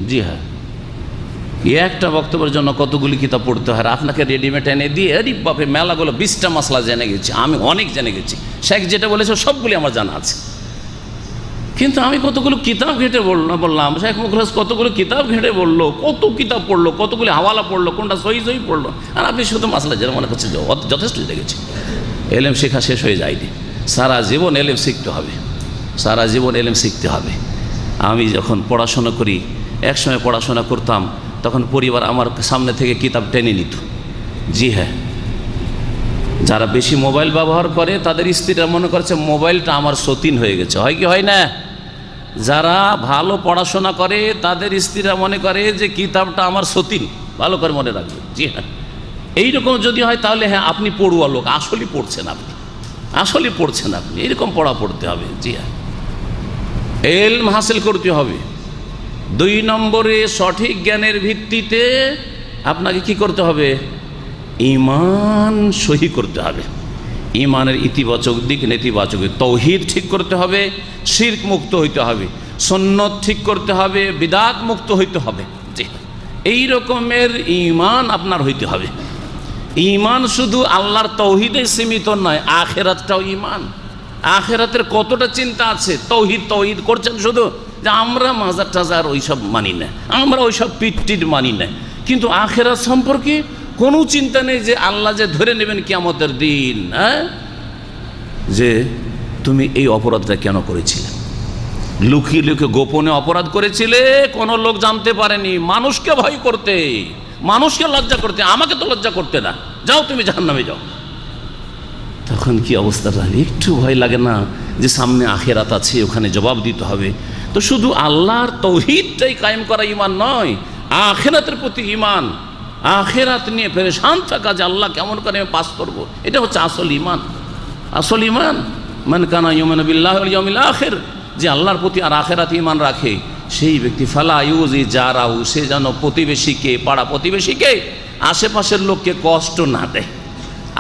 জি হ্যাঁ, একটা বক্তব্যের জন্য কতগুলি কিতাব পড়তে হয়। আপনাকে রেডিমেড এনে দিয়ে আরে বাপে মেলাগুলো 20টা মাসলা জেনে গেছি, আমি অনেক জেনে গেছি, শেখ যেটা বলেছে সবগুলি আমার জানা আছে, কিন্তু আমি কতগুলো কিতাব ঘেঁটে বললাম, শেখ মুখলেস কতগুলো কিতাব ঘেঁটে বললো, কত কিতাব পড়লো, কতগুলি হাওয়ালা পড়লো, কোনটা সহি সহি পড়লো, আর আপনি শুধু মাসলা যেটা মনে করছেন যথেষ্ট দেখেছি। এলেম শেখা শেষ হয়ে যায়নি, সারা জীবন এলেম শিখতে হবে, সারা জীবন এলেম শিখতে হবে। আমি যখন পড়াশোনা করি, একসময় পড়াশোনা করতাম, তখন পরিবার আমার সামনে থেকে কিতাব টেনে নিত। জি হ্যাঁ, যারা বেশি মোবাইল ব্যবহার করে তাদের স্ত্রীরা মনে করছে মোবাইলটা আমার সতীন হয়ে গেছে, হয় কি হয় না? যারা ভালো পড়াশোনা করে তাদের স্ত্রীরা মনে করে যে কিতাবটা আমার সতীন, ভালো করে মনে রাখবে। জি হ্যাঁ, এইরকম যদি হয় তাহলে হ্যাঁ আপনি পড়ুয়া লোক, আসলে পড়ছেন আপনি, আসলে পড়ছেন আপনি, এরকম পড়া পড়তে হবে। জি হ্যাঁ, এলম হাসিল করতে হবে। 2 নম্বরে সঠিক জ্ঞানের ভিত্তিতে আপনাকে কি করতে হবে? ঈমান সহি করতে হবে। ঈমানের ইতিবাচক দিক, নেতিবাচক দিক, তাওহীদ ঠিক করতে হবে, শিরক মুক্ত হইতে হবে, সুন্নত ঠিক করতে হবে, বিদআত মুক্ত হইতে হবে। জি, এই রকমের ঈমান আপনার হইতে হবে। ঈমান শুধু আল্লাহর তাওহীদে সীমিত নয়, আখিরাতটাও ঈমান। আখিরাতের কতটা চিন্তা আছে। তাওহীদ তাওহীদ করছেন শুধু, যে আমরা মাজার টাজার ওইসব মানি না, আমরা ওইসব পিট মানি না, কিন্তু আখিরাত সম্পর্কে কোনো চিন্তা নেই যে আল্লাহ যে ধরে নেবেন কিয়ামতের দিন, হ্যাঁ, যে তুমি এই অপরাধটা কেন করেছিলে, লুকিয়ে লুকিয়ে গোপনে অপরাধ করেছিলে, কোনো লোক জানতে পারেনি, মানুষকে ভয় করতে, মানুষকে লজ্জা করতে, আমাকে তো লজ্জা করতে না, যাও তুমি জাহান্নামে যাও। তখন কি অবস্থা তাহলে? একটু ভয় লাগে না যে সামনে আখিরাত আছে, ওখানে জবাব দিতে হবে? তো শুধু আল্লাহর তাওহীদটাই কায়েম করা ঈমান নয়, আখিরাতের প্রতি ঈমান, আখিরাত নিয়ে পেরেশান থাকা যে আল্লাহ কেমন করে আমি পাস করবো, এটা হচ্ছে আসল ঈমান। আসল ঈমান মান কানা ইউমিনু বিল্লাহি ওয়াল ইয়াউমিল আখির, যে আল্লাহর প্রতি আর আখিরাতে ঈমান রাখে সেই ব্যক্তি ফালা ইউজি জারাহু, সে যেন প্রতিবেশীকে, পাড়া প্রতিবেশীকে, আশেপাশের লোককে কষ্ট না দেয়।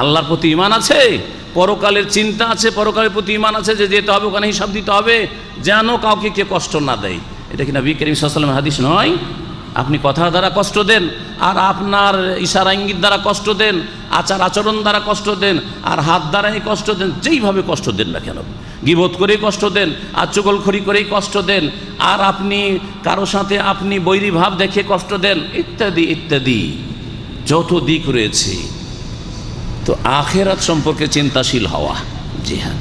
আল্লাহর প্রতি ঈমান আছে, পরকালের চিন্তা আছে, পরকালের প্রতি ঈমান আছে, যে যেতে হবে ওখানে হিসাব দিতে হবে, যেন কাউকে কে কষ্ট না দেয়। এটা কি নবী করিম সাল্লাল্লাহু আলাইহি ওয়াসাল্লামের হাদিস নয়? আপনি কথার দ্বারা কষ্ট দেন, আর আপনার ইশারা ইঙ্গিত দ্বারা কষ্ট দেন, আচার আচরণ দ্বারা কষ্ট দেন, আর হাত দ্বারাই কষ্ট দেন, যেইভাবে কষ্ট দেন না কেন, গীবত করেই কষ্ট দেন, আর চুগলখড়ি করেই কষ্ট দেন, আর আপনি কারো সাথে আপনি বৈরী ভাব দেখে কষ্ট দেন, ইত্যাদি ইত্যাদি যত দিক রয়েছে। তো আখিরাত সম্পর্কে চিন্তাশীল হওয়া, জি হ্যাঁ,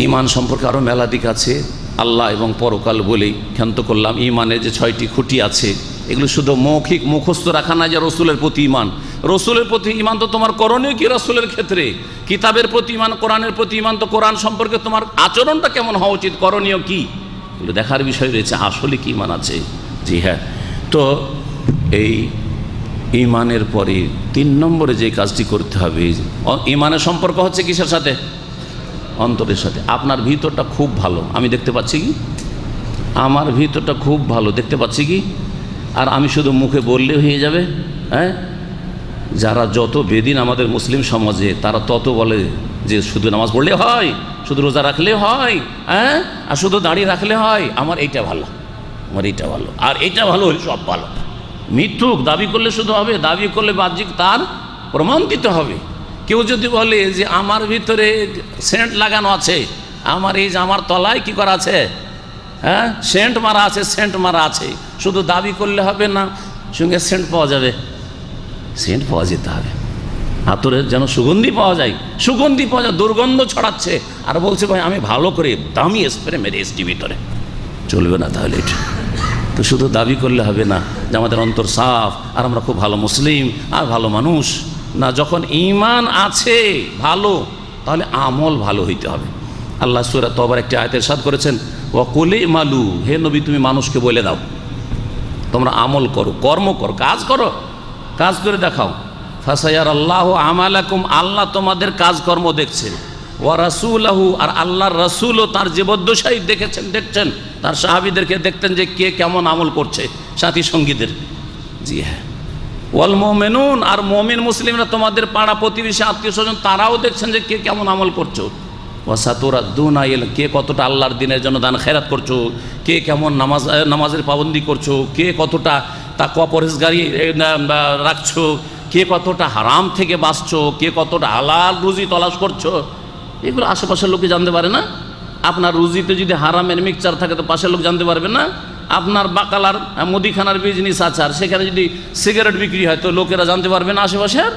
ঈমান সম্পর্কে আরও মেলা দিক আছে। আল্লাহ এবং পরকাল বলেই ক্ষান্ত করলাম। ঈমানের যে 6টি খুঁটি আছে, এগুলো শুধু মৌখিক মুখস্থ রাখা না, যে রসুলের প্রতি ঈমান। রসুলের প্রতি ঈমান তো তোমার করণীয় কি রসুলের ক্ষেত্রে, কিতাবের প্রতি ঈমান, কোরআনের প্রতি ঈমান, তো কোরআন সম্পর্কে তোমার আচরণটা কেমন হওয়া উচিত, করণীয় কি, এগুলো দেখার বিষয় রয়েছে। আসলে কি ঈমান আছে, জি হ্যাঁ। তো এই ঈমানের পরে 3 নম্বরে যে কাজটি করতে হবে, ঈমানের সম্পর্ক হচ্ছে কিসের সাথে? অন্তরের সাথে। আপনার ভিতরটা খুব ভালো, আমি দেখতে পাচ্ছি কি? আমার ভিতরটা খুব ভালো দেখতে পাচ্ছি কি? আর আমি শুধু মুখে বললে হয়ে যাবে? হ্যাঁ, যারা যত বেদিন আমাদের মুসলিম সমাজে, তারা তত বলে যে শুধু নামাজ পড়লে হয়, শুধু রোজা রাখলে হয়, হ্যাঁ, আর শুধু দাঁড়িয়ে রাখলে হয়। আমার এইটা ভালো, আমার এইটা ভালো, আর এইটা ভালো হলে সব ভালো। মিথ্যুক দাবি করলে শুধু হবে, দাবি করলে বাহ্যিক তার প্রমাণ দিতে হবে। কেউ যদি বলে যে আমার ভিতরে সেন্ট লাগানো আছে, আমার এই যে আমার তলায় কি করা আছে, হ্যাঁ, সেন্ট মারা আছে, সেন্ট মারা আছে, শুধু দাবি করলে হবে না, সঙ্গে সেন্ট পাওয়া যাবে, সেন্ট পাওয়া যেতে হবে, আতরের যেন সুগন্ধি পাওয়া যায়, সুগন্ধি পাওয়া যায়, দুর্গন্ধ ছড়াচ্ছে, আর বলছে ভাই আমি ভালো করে দামি স্প্রে মেরে এসছি ভিতরে, চলবে না। তাহলে এটা তো শুধু দাবি করলে হবে না যে আমাদের অন্তর সাফ, আর আমরা খুব ভালো মুসলিম আর ভালো মানুষ না। যখন ঈমান আছে ভালো, তাহলে আমল ভালো হইতে হবে। আল্লাহ সূরা তওবার একটি আয়াতে ইরশাদ করেছেন, ওয়াকুলি মালু, হে নবী তুমি মানুষকে বলে দাও তোমরা আমল করো, কর্ম করো, কাজ করো, কাজ করে দেখাও। ফাসায়ার আল্লাহু আমালাকুম, আল্লাহ তোমাদের কাজকর্ম দেখছেন। ওয়া রাসূলুহু, আর আল্লাহর রাসূলও তার জীবদ্দশায় দেখছেন, তার সাহাবীদেরকে দেখতেন যে কে কেমন আমল করছে, সাথী সঙ্গীদের, জি হ্যাঁ। ওয়াল মুমিনুন, আর মুমিন মুসলিমরা তোমাদের পাড়া প্রতিবেশী আত্মীয় স্বজন তারাও দেখছেন যে কে কেমন আমল করছো। ওয়া সাতুরাদ্দুনা ইলা, কে কতটা আল্লাহর দিনের জন্য দান খেরাত করছো, কে কেমন নামাজের পাবন্দি করছো, কে কতটা তাকওয়া পরহেজগারি রাখছো, কে কতটা হারাম থেকে বাঁচছো, কে কতটা হালাল রুজি তলাশ করছো, এগুলো আশেপাশের লোকে জানতে পারে না। আপনার রুজিতে যদি হারামের মিক্সচার থাকে তো পাশের লোক জানতে পারবে না। আপনার বাকালার মুদিখানার বিজনেস আছে, আর সেখানে যদি সিগারেট বিক্রি হয় তো লোকেরা জানতে পারবে না আশেপাশের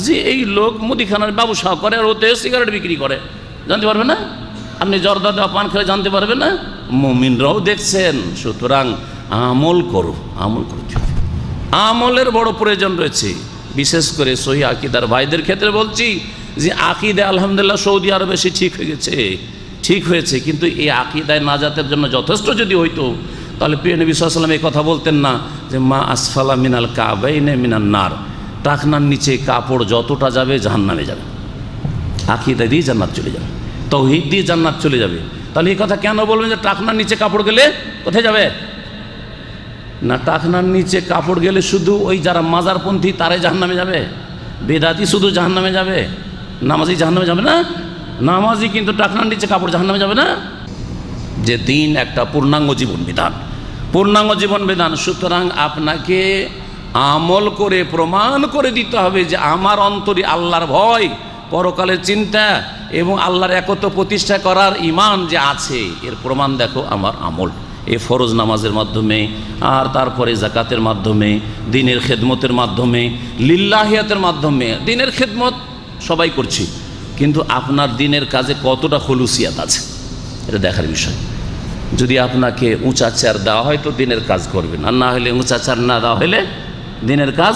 যে এই লোক মুদিখানার ব্যবসা করে আর ওতে সিগারেট বিক্রি করে, জানতে পারবে না। আপনি জর্দা দেওয়া পান খেলে জানতে পারবে না, মুমিনরাও দেখছেন। সুতরাং আমল করো, আমল করতে হবে, আমলের বড় প্রয়োজন রয়েছে। বিশেষ করে সহি আকীদার ভাইদের ক্ষেত্রে বলছি যে আকীদা আলহামদুলিল্লাহ সৌদি আরবে বেশি ঠিক হয়ে গেছে, ঠিক হয়েছে, কিন্তু এই আকীদায় নাজাতের জন্য যথেষ্ট যদি হইতো তাহলে প্রিয় নবী সাল্লাল্লাহু আলাইহি ওয়াসাল্লাম এই কথা বলতেন না যে মা আসফালা মিনাল কাবাইনে মিনান নার, টাকনার নিচে কাপড় যতটা যাবে জাহান্নামে যাবে, আকীদা দিয়ে জান্নাত চলে যাবে, তাওহীদ দিয়ে জান্নাত চলে যাবে। তাহলে এই কথা কেন বলবেন যে টাকনার নিচে কাপড় গেলে কোথায় যাবে না? টাকনার নিচে কাপড় গেলে শুধু ওই যারা মাজারপন্থী তারাই জাহান্নামে যাবে, বেদাতি শুধু জাহান্নামে যাবে, নামাজি জাহান্নামে যাবে না। নামাজি কিন্তু টাকনার নিচে কাপড় জাহান্নামে যাবে না। যে দিন একটা পূর্ণাঙ্গ জীবন বিধান, পূর্ণাঙ্গ জীবন বিধান। সুতরাং আপনাকে আমল করে প্রমাণ করে দিতে হবে যে আমার অন্তরে আল্লাহর ভয়, পরকালের চিন্তা এবং আল্লাহর একত্ব প্রতিষ্ঠা করার ঈমান যে আছে, এর প্রমাণ দেখো আমার আমল। এই ফরজ নামাজের মাধ্যমে, আর তারপরে যাকাতের মাধ্যমে, দিনের খেদমতের মাধ্যমে, লিল্লাহিয়াতের মাধ্যমে। দিনের খেদমত সবাই করছি, কিন্তু আপনার দিনের কাজে কতটা খুলুসিয়াত আছে এটা দেখার বিষয়। যদি আপনাকে উঁচা চেয়ার দেওয়া হয় তো দিনের কাজ করবেন, আর না হলে উঁচা চেয়ার না দেওয়া হলে দিনের কাজ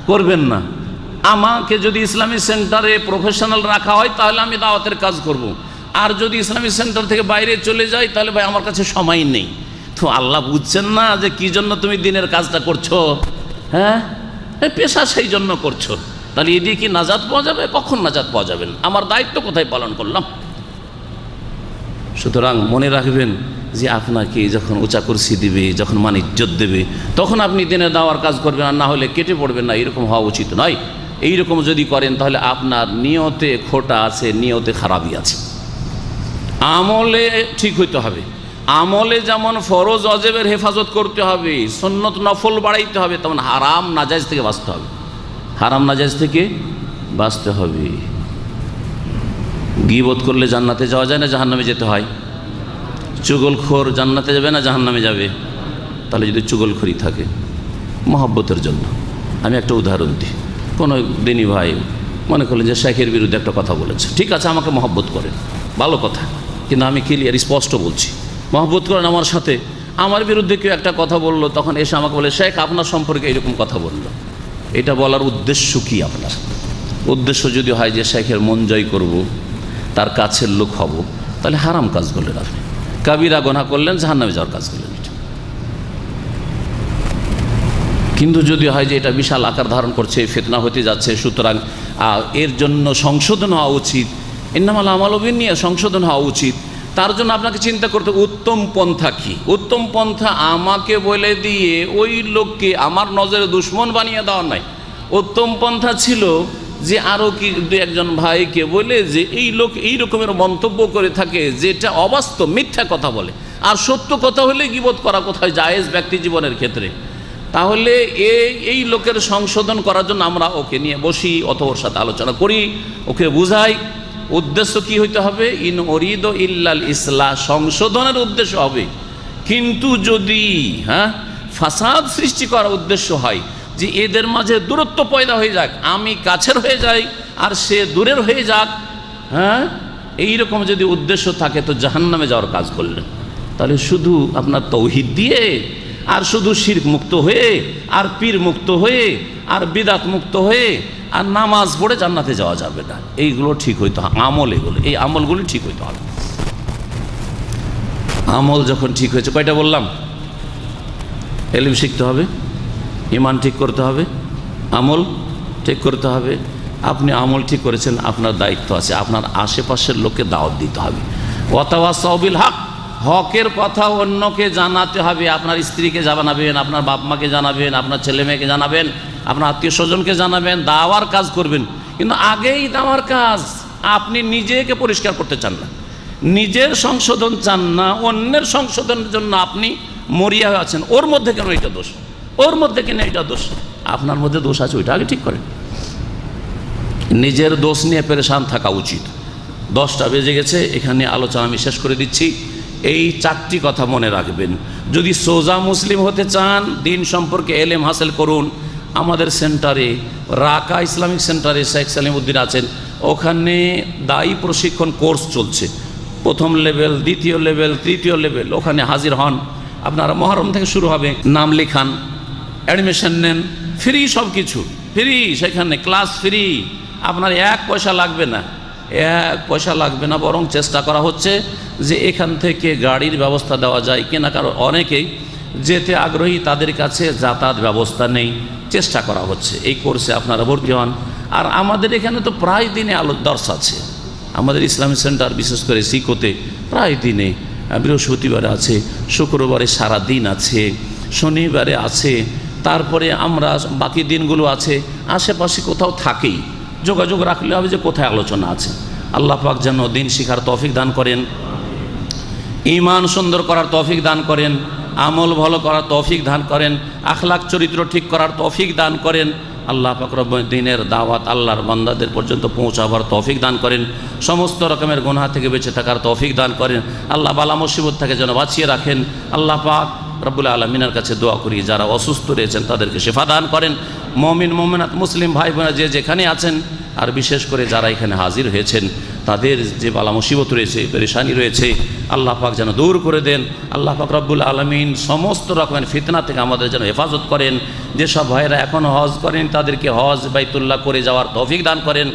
করবেন না। আমাকে যদি ইসলামী সেন্টারে প্রফেশনাল রাখা হয় তাহলে আমি দাওয়াতের কাজ করব, আর যদি ইসলামী সেন্টার থেকে বাইরে চলে যাই তাহলে ভাই আমার কাছে সময় নেই। তো আল্লাহ বুঝছেন না যে কি জন্য তুমি দিনের কাজটা করছো? হ্যাঁ, পেশা সেই জন্য করছো, তাহলে এদিকে কি নাজাত পাওয়া যাবে? কখন নাজাত পাওয়া যাবে না? আমার দায়িত্ব কোথায় পালন করলাম? সুতরাং মনে রাখবেন যে আপনাকে যখন উঁচা কুরসি দিবে, যখন মান ইজ্জত দেবে, তখন আপনি দিনে দাওয়ার কাজ করবেন, আর না হলে কেটে পড়বেন না। এরকম হওয়া উচিত নয়। এইরকম যদি করেন তাহলে আপনার নিয়তে খোটা আছে, নিয়তে খারাপই আছে। আমলে ঠিক হইতে হবে। আমলে যেমন ফরজ অজেবের হেফাজত করতে হবে, সুন্নত নফল বাড়াইতে হবে, তেমন হারাম নাজায়েজ থেকে বাঁচতে হবে। হারাম নাজায়েজ থেকে বাঁচতে হবে। গীবত করলে জান্নাতে যাওয়া যায় না জাহান্নামে যেতে হয়? চুগলখোর জান্নাতে যাবে না জাহান্নামে যাবে? তাহলে যদি চুগলখোরি থাকে, মহব্বতের জন্য আমি একটা উদাহরণ দিই। কোনো দিনী ভাই মনে করলেন যে শেখের বিরুদ্ধে একটা কথা বলেছে, ঠিক আছে আমাকে মহব্বত করেন, ভালো কথা, কিন্তু আমি ক্লিয়ার স্পষ্ট বলছি, মহব্বত করেন আমার সাথে। আমার বিরুদ্ধে কেউ একটা কথা বললো, তখন এসে আমাকে বলে শেখ আপনার সম্পর্কে এরকম কথা বললো। এটা বলার উদ্দেশ্য কি আপনার? উদ্দেশ্য যদি হয় যে শেখের মন জয় করবো, তার কাছের লোক হব, তাহলে হারাম কাজ করলেন আপনি, কাবিরা গুনাহ করলেন, জাহান্নামে যাওয়ার কাজ করলেন। কিন্তু যদি হয় যে এটা বিশাল আকার ধারণ করছে, ফিতনা হতে যাচ্ছে, সুতরাং এর জন্য সংশোধন হওয়া উচিত, ইন্নামাল আমালু বিন্নিয়াত, সংশোধন হওয়া উচিত। তার জন্য আপনাকে চিন্তা করতে উত্তম পন্থা কি? উত্তম পন্থা আমাকে বলে দিয়ে ওই লোককে আমার নজরে দুশমন বানিয়ে দেওয়া নয়। উত্তম পন্থা ছিল যে আরও কি দু একজন ভাইকে বলে যে এই লোক এই রকমের মন্তব্য করে থাকে যেটা অবাস্তব, মিথ্যা কথা বলে, আর সত্য কথা হলে গীবত করা কোথায় জায়েজ ব্যক্তি জীবনের ক্ষেত্রে। তাহলে এই লোকের সংশোধন করার জন্য আমরা ওকে নিয়ে বসি, অথবা ওর সাথে আলোচনা করি, ওকে বুঝাই। উদ্দেশ্য কি হইতে হবে? ইন উরিদু ইল্লাল ইসলাহ, সংশোধনের উদ্দেশ্য হবে। কিন্তু যদি ফাসাদ সৃষ্টি করার উদ্দেশ্য হয় যে এদের মাঝে দূরত্ব পয়দা হয়ে যাক, আমি কাছের হয়ে যাই আর সে দূরের হয়ে যাক, এইরকম যদি উদ্দেশ্য থাকে তো জাহান্নামে যাওয়ার কাজ করলেন। তাহলে শুধু আপনার তৌহিদ দিয়ে আর শুধু শিরক মুক্ত হয়ে আর পীর মুক্ত হয়ে আর বিদাত মুক্ত হয়ে আর নামাজ পড়ে জান্নাতে যাওয়া যাবে না। এইগুলো ঠিক হইতে হবে, আমল এগুলো, এই আমলগুলি ঠিক হইতে হবে। আমল যখন ঠিক হয়েছে, কয়টা বললাম? ইলম শিখতে হবে, ঈমান ঠিক করতে হবে, আমল ঠিক করতে হবে। আপনি আমল ঠিক করেছেন, আপনার দায়িত্ব আছে আপনার আশেপাশের লোককে দাওয়াত দিতে হবে। ওয়াতাওয়াসাউ বিল হক, হকের কথা অন্যকে জানাতে হবে। আপনার স্ত্রীকে জানাবেন, আপনার বাপ মাকে জানাবেন, আপনার ছেলে মেয়েকে জানাবেন, আপনার আত্মীয় স্বজনকে জানাবেন, দাওয়ার কাজ করবেন। কিন্তু আগেই দাওয়ার কাজ, আপনি নিজেকে পরিষ্কার করতে চান না, নিজের সংশোধন চান না, অন্যের সংশোধনের জন্য আপনি মরিয়া হয়ে আছেন। ওর মধ্যে কেন এটা দোষ, ওর মধ্যে কেন এটা দোষ? আপনার মধ্যে দোষ আছে, ওইটা আগে ঠিক করেন। নিজের দোষ নিয়ে পেরেশান থাকা উচিত। 10টা বেজে গেছে, এখানে আলোচনা আমি শেষ করে দিচ্ছি। এই 4টি কথা মনে রাখবেন। যদি সোজা মুসলিম হতে চান, দিন সম্পর্কে এলেম হাসিল করুন। আমাদের সেন্টারে, রাকা ইসলামিক সেন্টারে শেখ সালিমউদ্দিন আছেন, ওখানে দায়ী প্রশিক্ষণ কোর্স চলছে। প্রথম লেভেল, দ্বিতীয় লেভেল, তৃতীয় লেভেল, ওখানে হাজির হন। আপনারা মহরম থেকে শুরু হবে, নাম লেখান, অ্যাডমিশন নেন, ফ্রি, সব কিছু ফ্রি, সেখানে ক্লাস ফ্রি, আপনার 1 পয়সা লাগবে না, 1 পয়সা লাগবে না। বরং চেষ্টা করা হচ্ছে যে এখান থেকে গাড়ির ব্যবস্থা দেওয়া যায় কিনা, কারণ অনেকেই যেতে আগ্রহী, তাদের কাছে যাতায়াত ব্যবস্থা নেই, চেষ্টা করা হচ্ছে। এই কোর্সে আপনারা ভর্তি হন। আর আমাদের এখানে তো প্রায় দিনে দর্শ আছে, আমাদের ইসলামিক সেন্টার বিশেষ করে সিকোতে প্রায় দিনে, বৃহস্পতিবারে আছে, শুক্রবারে সারা দিন আছে, শনিবারে আছে, তারপরে আমরা বাকি দিনগুলো আছে। আশেপাশে কোথাও থাকেই, যোগাযোগ রাখলে হবে যে কোথায় আলোচনা আছে। আল্লাহ পাক যেন দিন শিখার তৌফিক দান করেন, ঈমান সুন্দর করার তৌফিক দান করেন, আমল ভালো করার তৌফিক দান করেন, আখলাক চরিত্র ঠিক করার তৌফিক দান করেন। আল্লাহ পাক রব্বুল দিনের দাওয়াত আল্লাহর বান্দাদের পর্যন্ত পৌঁছাবার তৌফিক দান করেন। সমস্ত রকমের গুনাহ থেকে বেঁচে থাকার তৌফিক দান করেন। আল্লাহ বালা মুসিবত থেকে যেন বাঁচিয়ে রাখেন। আল্লাহ পাক রব্বুল আলামিনের কাছে দোয়া করি, যারা অসুস্থ রয়েছেন তাদেরকে শিফা দান করেন। মুমিন মুমিনাত মুসলিম ভাই বোনেরা যে যেখানে আছেন, আর বিশেষ করে যারা এখানে হাজির হয়েছেন, তাদের যে বালা মুসিবত রয়েছে, পেরেশানি রয়েছে, আল্লাহ পাক যেন দূর করে দেন। আল্লাহ পাক রব্বুল আলামিন সমস্ত রকমের ফিতনা থেকে আমাদের যেন হেফাজত করেন। যেসব ভাইরা এখনও হজ করেন তাদেরকে হজ বাইতুল্লাহ করে যাওয়ার তৌফিক দান করেন।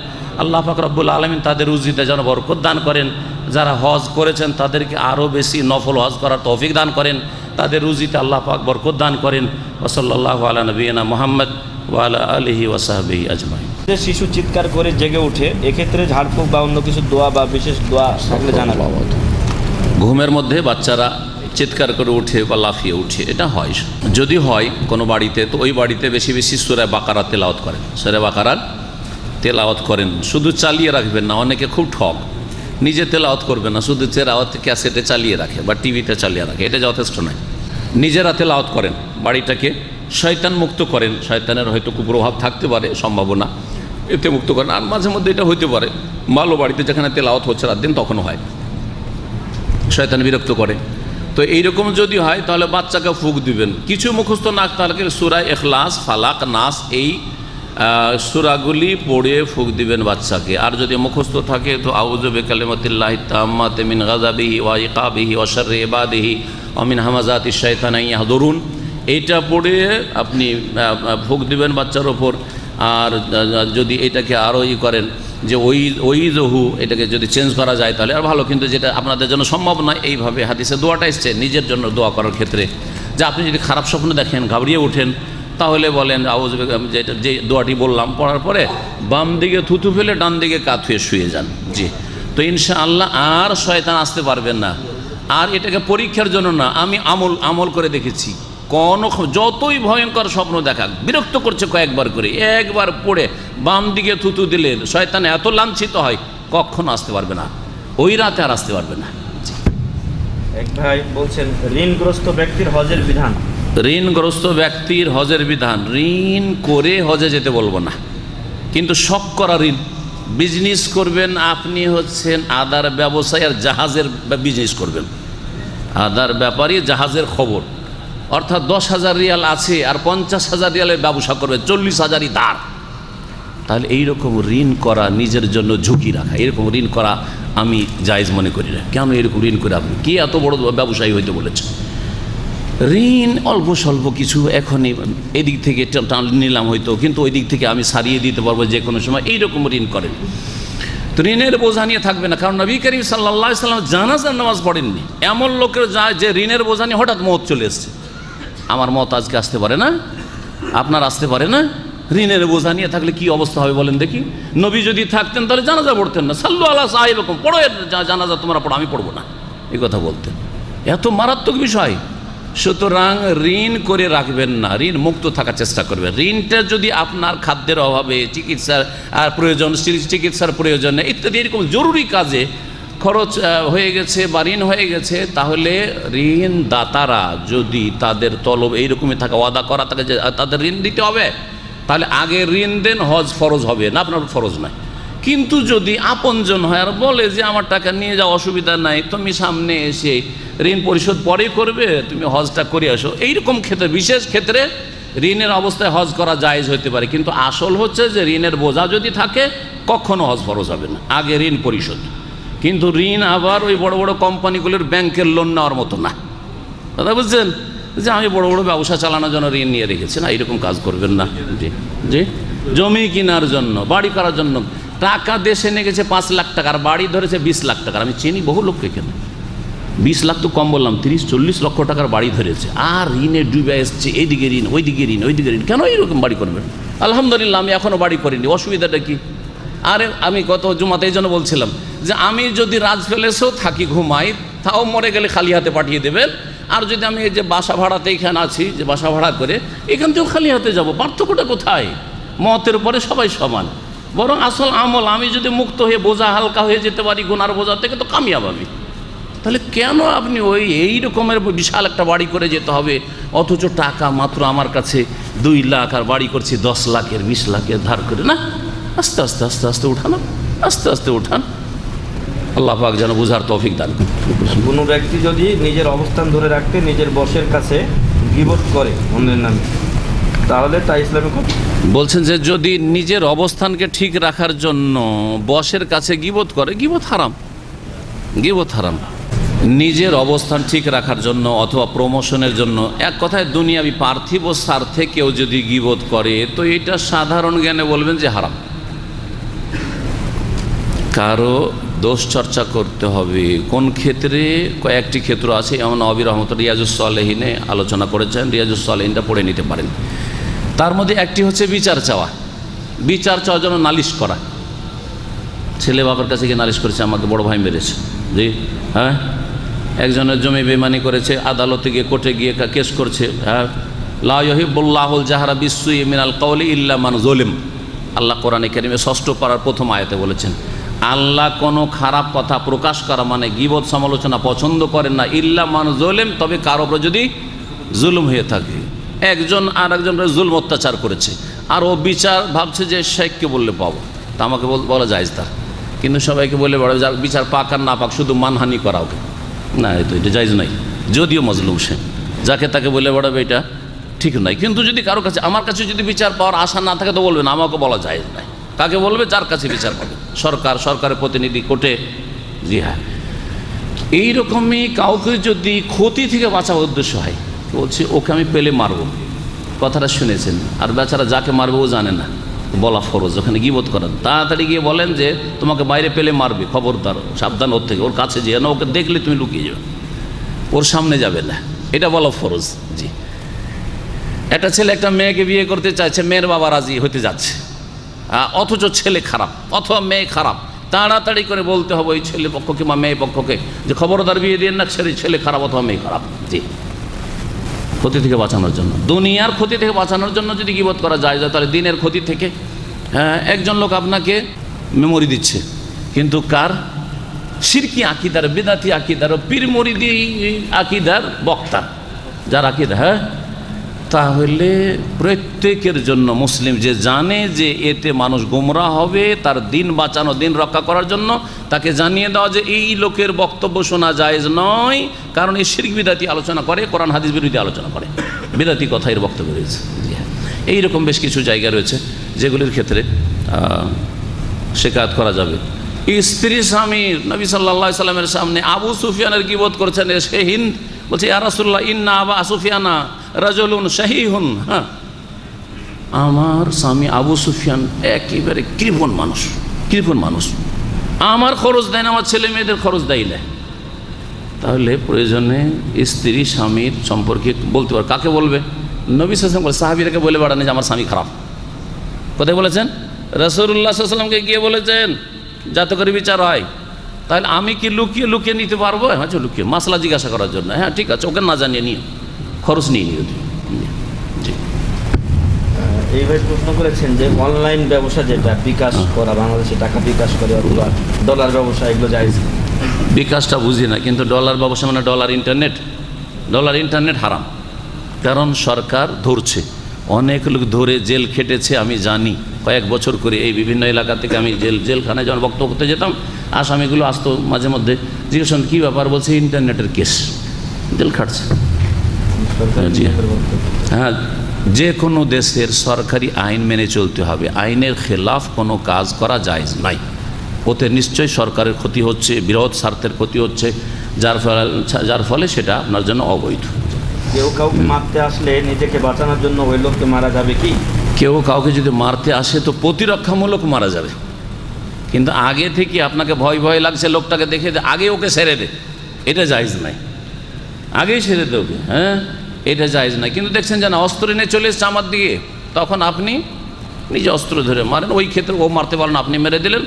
আল্লাহ পাক রব্বুল আলামিন তাদের রুজিতে যেন বরকত দান করেন। যারা হজ করেছেন তাদেরকে আরও বেশি নফল হজ করার তৌফিক দান করেন, তাদের রুজিতে আল্লাহ পাক বরকত দান করেন। ওয়া সাল্লাল্লাহু আলা নবিয়িনা মুহাম্মদ ওয়া আলা আলিহি ওয়া সাহবিহি আজমাইন। যে শিশু চিৎকার করে জেগে ওঠে, এক্ষেত্রে ঝাড়ফুঁক বা অন্য কিছু দোয়া বা বিশেষ দোয়া থাকলে জানাবো। ঘুমের মধ্যে বাচ্চারা চিৎকার করে উঠে বা লাফিয়ে উঠে, এটা হয়। যদি হয় কোনো বাড়িতে, তো ওই বাড়িতে বেশি বেশি সূরা বাকারা তেলাওয়াত করেন, সূরা বাকারার তেলাওয়াত করেন। শুধু চালিয়ে রাখবেন না, অনেকে খুব ঠক, নিজে তেলাওয়াত করবে না, শুধু তেলাওয়াত ক্যাসেটে চালিয়ে রাখে বা টিভিতে চালিয়ে রাখে, এটা যথেষ্ট নয়। নিজেরা তেলাওয়াত করেন, বাড়িটাকে শয়তান মুক্ত করেন। শয়তানের হয়তো কুপ্রভাব থাকতে পারে, সম্ভাবনা, এতে মুক্ত করেন। আর মাঝে মধ্যে এটা হইতে পারে ভালো বাড়িতে যেখানে তেলাওয়াত হচ্ছে রাত দিন, তখন হয় শয়তান বিরক্ত করে। তো এইরকম যদি হয় তাহলে বাচ্চাকে ফুঁক দিবেন। কিছু মুখস্থ না থাকলে সূরা ইখলাস, ফালাক, নাস এই সূরাগুলি পড়ে ফুঁক দিবেন বাচ্চাকে। আর যদি মুখস্থ থাকে তো আউযু বিকালিমাতিল্লাহি তাম্মাতি মিন গাযাবিহি ওয়া ইকাবিহি ওয়া শাররি ইবাদিহি ওয়া মিন হামাযাতিশ শাইতানি ইয়াহযুরুন, এইটা পড়ে আপনি ফুঁক দিবেন বাচ্চার ওপর। আর যদি এটাকে আরও করেন যে ওই জহু, এটাকে যদি চেঞ্জ করা যায় তাহলে আর ভালো। কিন্তু যেটা আপনাদের জন্য সম্ভব নয়, এইভাবে হাদিসে দোয়াটা এসছে নিজের জন্য দোয়া করার ক্ষেত্রে, যে আপনি যদি খারাপ স্বপ্ন দেখেন, ঘাবড়িয়ে ওঠেন, তাহলে বলেন যেটা যে দোয়াটি বললাম পড়ার পরে বাম দিকে থুতু ফেলে ডান দিকে কাত হয়ে শুয়ে যান। জি, তো ইনশাআল্লাহ আর শয়তান আসতে পারবেন না। আর এটাকে পরীক্ষার জন্য না, আমি আমল করে দেখেছি। যতই ভয়ঙ্কর স্বপ্ন দেখা বিরক্ত করছে, কয়েকবার করে একবার পড়ে বাম দিকে থুতু দিলে শয়তান এত লাঞ্ছিত হয়, কখনো আসতে পারবে না, ওই রাতে আর আসতে পারবে না। এক ভাই বলছেন, ঋণগ্রস্ত ব্যক্তির হজের বিধান। ঋণগ্রস্ত ব্যক্তির হজের বিধান, ঋণ করে হজে যেতে বলবো না, কিন্তু শখ করা ঋণ। বিজনেস করবেন, আপনি হচ্ছেন আদার ব্যবসায় আর জাহাজের বিজনেস করবেন, আদার ব্যাপারী, জাহাজের খবর, অর্থাৎ 10,000 রিয়াল আছে আর 50,000 রিয়ালের ব্যবসা করবে, 40,000ই ধার। তাহলে এইরকম ঋণ করা, নিজের জন্য ঝুঁকি রাখা, এরকম ঋণ করা আমি জায়েজ মনে করি না। কেন এরকম ঋণ করে আপনি কে এত বড় ব্যবসায়ী হইতে বলেছে? ঋণ অল্প স্বল্প কিছু এখনই এদিক থেকে টান নিলাম হয়তো, কিন্তু ওই দিক থেকে আমি সারিয়ে দিতে পারবো যে কোনো সময়, এইরকম ঋণ করেন। তো ঋণের বোঝা নিয়ে থাকবে না, কারণ নবী করিম সাল্লাল্লাহু আলাইহি ওয়াসাল্লাম জানাজার নামাজ পড়েননি। এমন লোকের যায় যে ঋণের বোঝা নিয়ে হঠাৎ মওত চলে এসছে। আমার মত আজকে আসতে পারে না, আপনার আসতে পারে না। ঋণের বোঝা নিয়ে থাকলে কি অবস্থা হবে বলেন দেখি? নবী যদি থাকতেন তাহলে জানাজা পড়তেন না, সাল্লু আলা সাহিবকুম, পড়ো জানাজা, তোমরা পড়ো, আমি পড়বো না, এই কথা বলতেন। এত মারাত্মক বিষয়। সুতরাং ঋণ করে রাখবেন না, ঋণ মুক্ত থাকার চেষ্টা করবেন। ঋণটা যদি আপনার খাদ্যের অভাবে, চিকিৎসার প্রয়োজন, চিকিৎসার প্রয়োজনে ইত্যাদি এরকম জরুরি কাজে খরচ হয়ে গেছে বা ঋণ হয়ে গেছে, তাহলে ঋণ দাতারা যদি তাদের তলব এইরকমই থাকে, ওয়াদা করা থাকে যে তাদের ঋণ দিতে হবে, তাহলে আগে ঋণ দেন, হজ ফরজ হবে না, আপনার ফরজ নয়। কিন্তু যদি আপনজন হয় আর বলে যে আমার টাকা নিয়ে যাওয়া অসুবিধা নাই, তুমি সামনে এসে ঋণ পরিশোধ পরেই করবে, তুমি হজটা করে আসো, এইরকম ক্ষেত্রে, বিশেষ ক্ষেত্রে ঋণের অবস্থায় হজ করা জায়েজ হতে পারে। কিন্তু আসল হচ্ছে যে ঋণের বোঝা যদি থাকে, কখনো হজ ফরজ হবে না, আগে ঋণ পরিশোধ। কিন্তু ঋণ আবার ওই বড় বড় কোম্পানিগুলোর ব্যাংকের লোন নেওয়ার মতো না, দাদা বুঝছেন, যে আমি বড় বড় ব্যবসা চালানোর জন্য ঋণ নিয়ে রেখেছি, না, এরকম কাজ করবেন না। জি জি, জমি কেনার জন্য, বাড়ি করার জন্য টাকা দেশে নিয়ে গেছে 5 লাখ টাকা, আর বাড়ি ধরেছে 20 লাখ টাকার। আমি চিনি বহু লোককে, কেন 20 লাখ তো কম বললাম, 30-40 লক্ষ টাকার বাড়ি ধরেছে, আর ঋণে ডুবে এসছে, এইদিকে ঋণ, ওইদিকে ঋণ, ওইদিকে ঋণ। কেন এইরকম বাড়ি করবেন? আলহামদুলিল্লাহ আমি এখনও বাড়ি করিনি, অসুবিধাটা কি? আরে আমি গত জুমাতে এই জন্য বলছিলাম যে আমি যদি রাজ প্যালেসেও থাকি, ঘুমাই, তাও মরে গেলে খালি হাতে পাঠিয়ে দেবেন। আর যদি আমি এই যে বাসা ভাড়াতে এখানে আছি, যে বাসা ভাড়া করে, এখান থেকেও খালি হাতে যাব, পার্থক্যটা কোথায়? মতের পরে সবাই সমান। বরং আসল আমল, আমি যদি মুক্ত হয়ে বোঝা হালকা হয়ে যেতে পারি গুনার বোঝা থেকে, তো কামিয়াব আমি। তাহলে কেন আপনি এই রকমের বিশাল একটা বাড়ি করে যেতে হবে, অথচ টাকা মাত্র আমার কাছে 2 লাখ, আর বাড়ি করছি 10 লাখের 20 লাখের ধার করে? না, আস্তে আস্তে আস্তে আস্তে উঠানো, আস্তে আস্তে উঠান। আল্লাহ পাক যেন বুঝার তৌফিক দান করেন। কোনো ব্যক্তি যদি নিজের অবস্থান ধরে রাখতে নিজের বসের কাছে গীবত করে অন্যের নামে, তাহলে তা ইসলামে বলছেন যে যদি নিজের অবস্থানকে ঠিক রাখার জন্য বসের কাছে গীবত করে, গীবত হারাম, গীবত হারাম। নিজের অবস্থান ঠিক রাখার জন্য অথবা প্রমোশনের জন্য, এক কথায় দুনিয়াবি পার্থিব স্বার্থে কেউ যদি গীবত করে, তো এটা সাধারণ জ্ঞানে বলবেন যে হারাম। কারো দোষ চর্চা করতে হবে কোন ক্ষেত্রে? কয়েকটি ক্ষেত্র আছে, এমন নবী রহমতুল্লাহ রিয়াজুস সালেহিনে আলোচনা করেছেন, রিয়াজুস সালেহিনটা পড়ে নিতে পারেন। তার মধ্যে একটি হচ্ছে বিচার চাওয়া, বিচার চাওয়ার জন্য নালিশ করা। ছেলে বাবার কাছে গিয়ে নালিশ করেছে আমাকে বড় ভাই মেরেছে, জি হ্যাঁ। একজনের জমি বেমানি করেছে, আদালতে গিয়ে কোর্টে গিয়ে কেস করছে, হ্যাঁ। লা ইউহিব্বুল্লাহুল জাহরা বিসসুই মিনাল কাওলি ইল্লা মান যালিম। আল্লাহ কোরআনে কারিমে 6ষ্ঠ পারার প্রথম আয়াতে বলেছেন, আল্লাহ কোনো খারাপ কথা প্রকাশ করা মানে গীবত সমালোচনা পছন্দ করেন না, ইল্লা মান যালিম, তবে কারো উপর যদি জুলুম হয়ে থাকে। একজন আর একজনের জুলম অত্যাচার করেছে, আর ও বিচার ভাবছে যে শেখকে বললে পাবো, তা আমাকে বলা যায় তার, কিন্তু সবাইকে বলে বড় যার বিচার পাক আর না পাক শুধু মানহানি করা ওকে না, তো এটা জায়েজ নাই। যদিও মজলুম সে, যাকে তাকে বলে বেড়াবে এটা ঠিক নাই। কিন্তু যদি কারো কাছে, আমার কাছে যদি বিচার পাওয়ার আশা না থাকে তো বলবে না, আমাকে বলা যায় নাই। কাকে বলবে? যার কাছে বিচার পাবে, সরকারের প্রতিনিধি, কোর্টে। জি হ্যাঁ, এইরকমই কাউকে যদি ক্ষতি থেকে বাঁচার উদ্দেশ্য হয়, বলছি ওকে আমি পেলে মারবো, কথাটা শুনেছেন, আর বেচারা যাকে মারবে ও জানে না, বলা ফরজ। ওখানে গীবত করেন, তাড়াতাড়ি গিয়ে বলেন যে তোমাকে বাইরে পেলে মারবে, খবরদার, সাবধান ওর থেকে, ওর কাছে যেয়ে না, ওকে দেখলে তুমি লুকিয়ে যাবে, ওর সামনে যাবে না, এটা বলা ফরজ। জি, একটা ছেলে একটা মেয়েকে বিয়ে করতে চাইছে, মেয়ের বাবা রাজি হতে যাচ্ছে, অথচ ছেলে খারাপ অথবা মেয়ে খারাপ, তাড়াতাড়ি করে বলতে হবে ওই ছেলে পক্ষকে বা মেয়ে পক্ষকে যে খবরদার বিয়ে দিয়ে না, ছেলে খারাপ অথবা মেয়ে খারাপ। জি, ক্ষতি থেকে বাঁচানোর জন্য, দুনিয়ার ক্ষতি থেকে বাঁচানোর জন্য যদি গীবত করা যায়, তাহলে দিনের ক্ষতি থেকে। হ্যাঁ, একজন লোক আপনাকে মেমোরি দিচ্ছে, কিন্তু কার? শিরকি আকিদার, বেদাতি আকিদার, পীর মুরিদি আকিদার বক্তা, যার আকিদা, হ্যাঁ, তাহলে প্রত্যেকের জন্য মুসলিম যে জানে যে এতে মানুষ গোমরাহ হবে, তার দিন বাঁচানো, দিন রক্ষা করার জন্য তাকে জানিয়ে দেওয়া যে এই লোকের বক্তব্য শোনা জায়েজ নয়, কারণ এই শিরক বিদাতি আলোচনা করে, কোরআন হাদিস বিরোধী আলোচনা করে, বিদাতি কথা এর বক্তব্য রয়েছে। এইরকম বেশ কিছু জায়গা রয়েছে যেগুলির ক্ষেত্রে শিকায়ত করা যাবে। স্ত্রী স্বামীর, নবী সাল্লাল্লাহু আলাইহি সাল্লামের সামনে আবু সুফিয়ানের গীবত করছেন, সে হিন্দ বলছে, ইয়া রাসূলুল্লাহ ইন্না আবা সুফিয়ানা রাজুলুন শাহীহুন। হ্যাঁ, আমার স্বামী আবু সুফিয়ান একেবারে কৃপণ মানুষ, আমার খরচ দেয় না, আমার ছেলে মেয়েদের খরচ দেয় না। তাহলে প্রয়োজনে স্ত্রী স্বামীর সম্পর্কে বলতে পারে। কাকে বলবে? নবী সাল্লাল্লাহু আলাইহি ওয়াসাল্লাম সাহাবীরাকে বলে বেড়ান যে আমার স্বামী খারাপ। কোথায় বলেছেন? রাসূলুল্লাহ সাল্লাল্লাহু আলাইহি ওয়াসাল্লামকে গিয়ে বলেছেন যাতে করে বিচার হয়। তাহলে আমি কি লুকিয়ে নিতে পারবো? হ্যাঁ, লুকিয়ে মাসলা জিজ্ঞাসা করার জন্য, হ্যাঁ ঠিক আছে, ওকে না জানিয়ে নিয়ে খরচ নিয়ে নিও। জি, এইভাবে প্রশ্ন করেছেন যে অনলাইন ব্যবসা যেটা বিকাশ করা, বাংলাদেশে টাকা বিকাশ করে অথবা ডলার ব্যবসা, এগুলো জায়েজ? বিকাশটা বুঝি না, কিন্তু ডলার ব্যবসা মানে ডলার ইন্টারনেট হারাম। কারণ সরকার ধরছে, অনেক লোক ধরে জেল খেটেছে, আমি জানি, কয়েক বছর করে এই বিভিন্ন এলাকা থেকে আমি জেলখানায় যখন বক্তব্য করতে যেতাম, আসামিগুলো আসতো মাঝে মধ্যে, জিজ্ঞেস কী ব্যাপার, বলছে ইন্টারনেটের কেস, জেল খাটছে। হ্যাঁ, যে কোনো দেশের সরকারি আইন মেনে চলতে হবে, আইনের খেলাফ কোনো কাজ করা জায়েজ নাই। ওতে নিশ্চয়ই সরকারের ক্ষতি হচ্ছে, বৃহৎ স্বার্থের ক্ষতি হচ্ছে, যার ফলে সেটা আপনার জন্য অবৈধ। কেউ কাউকে মারতে আসলে নিজেকে বাঁচানোর জন্য ওই লোককে মারা যাবে কি? কেউ কাউকে যদি মারতে আসে তো প্রতিরক্ষামূলক মারা যাবে, কিন্তু আগে থেকে আপনাকে ভয় লাগছে লোকটাকে দেখে, আগে ওকে সেরে দে, এটা জায়েজ নাই। আগেই সেরে দে ওকে, হ্যাঁ, এটা জায়েজ নাই। কিন্তু দেখছেন যে না, অস্ত্র নিয়ে চলে এসছে আমার দিকে, তখন আপনি নিজে অস্ত্র ধরে মারেন, ওই ক্ষেত্রে ও মারতে পারেন, আপনি মেরে দিলেন,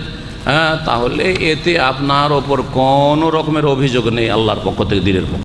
হ্যাঁ, তাহলে এতে আপনার ওপর কোনো রকমের অভিযোগ নেই আল্লাহর পক্ষ থেকে, দিনের পক্ষ।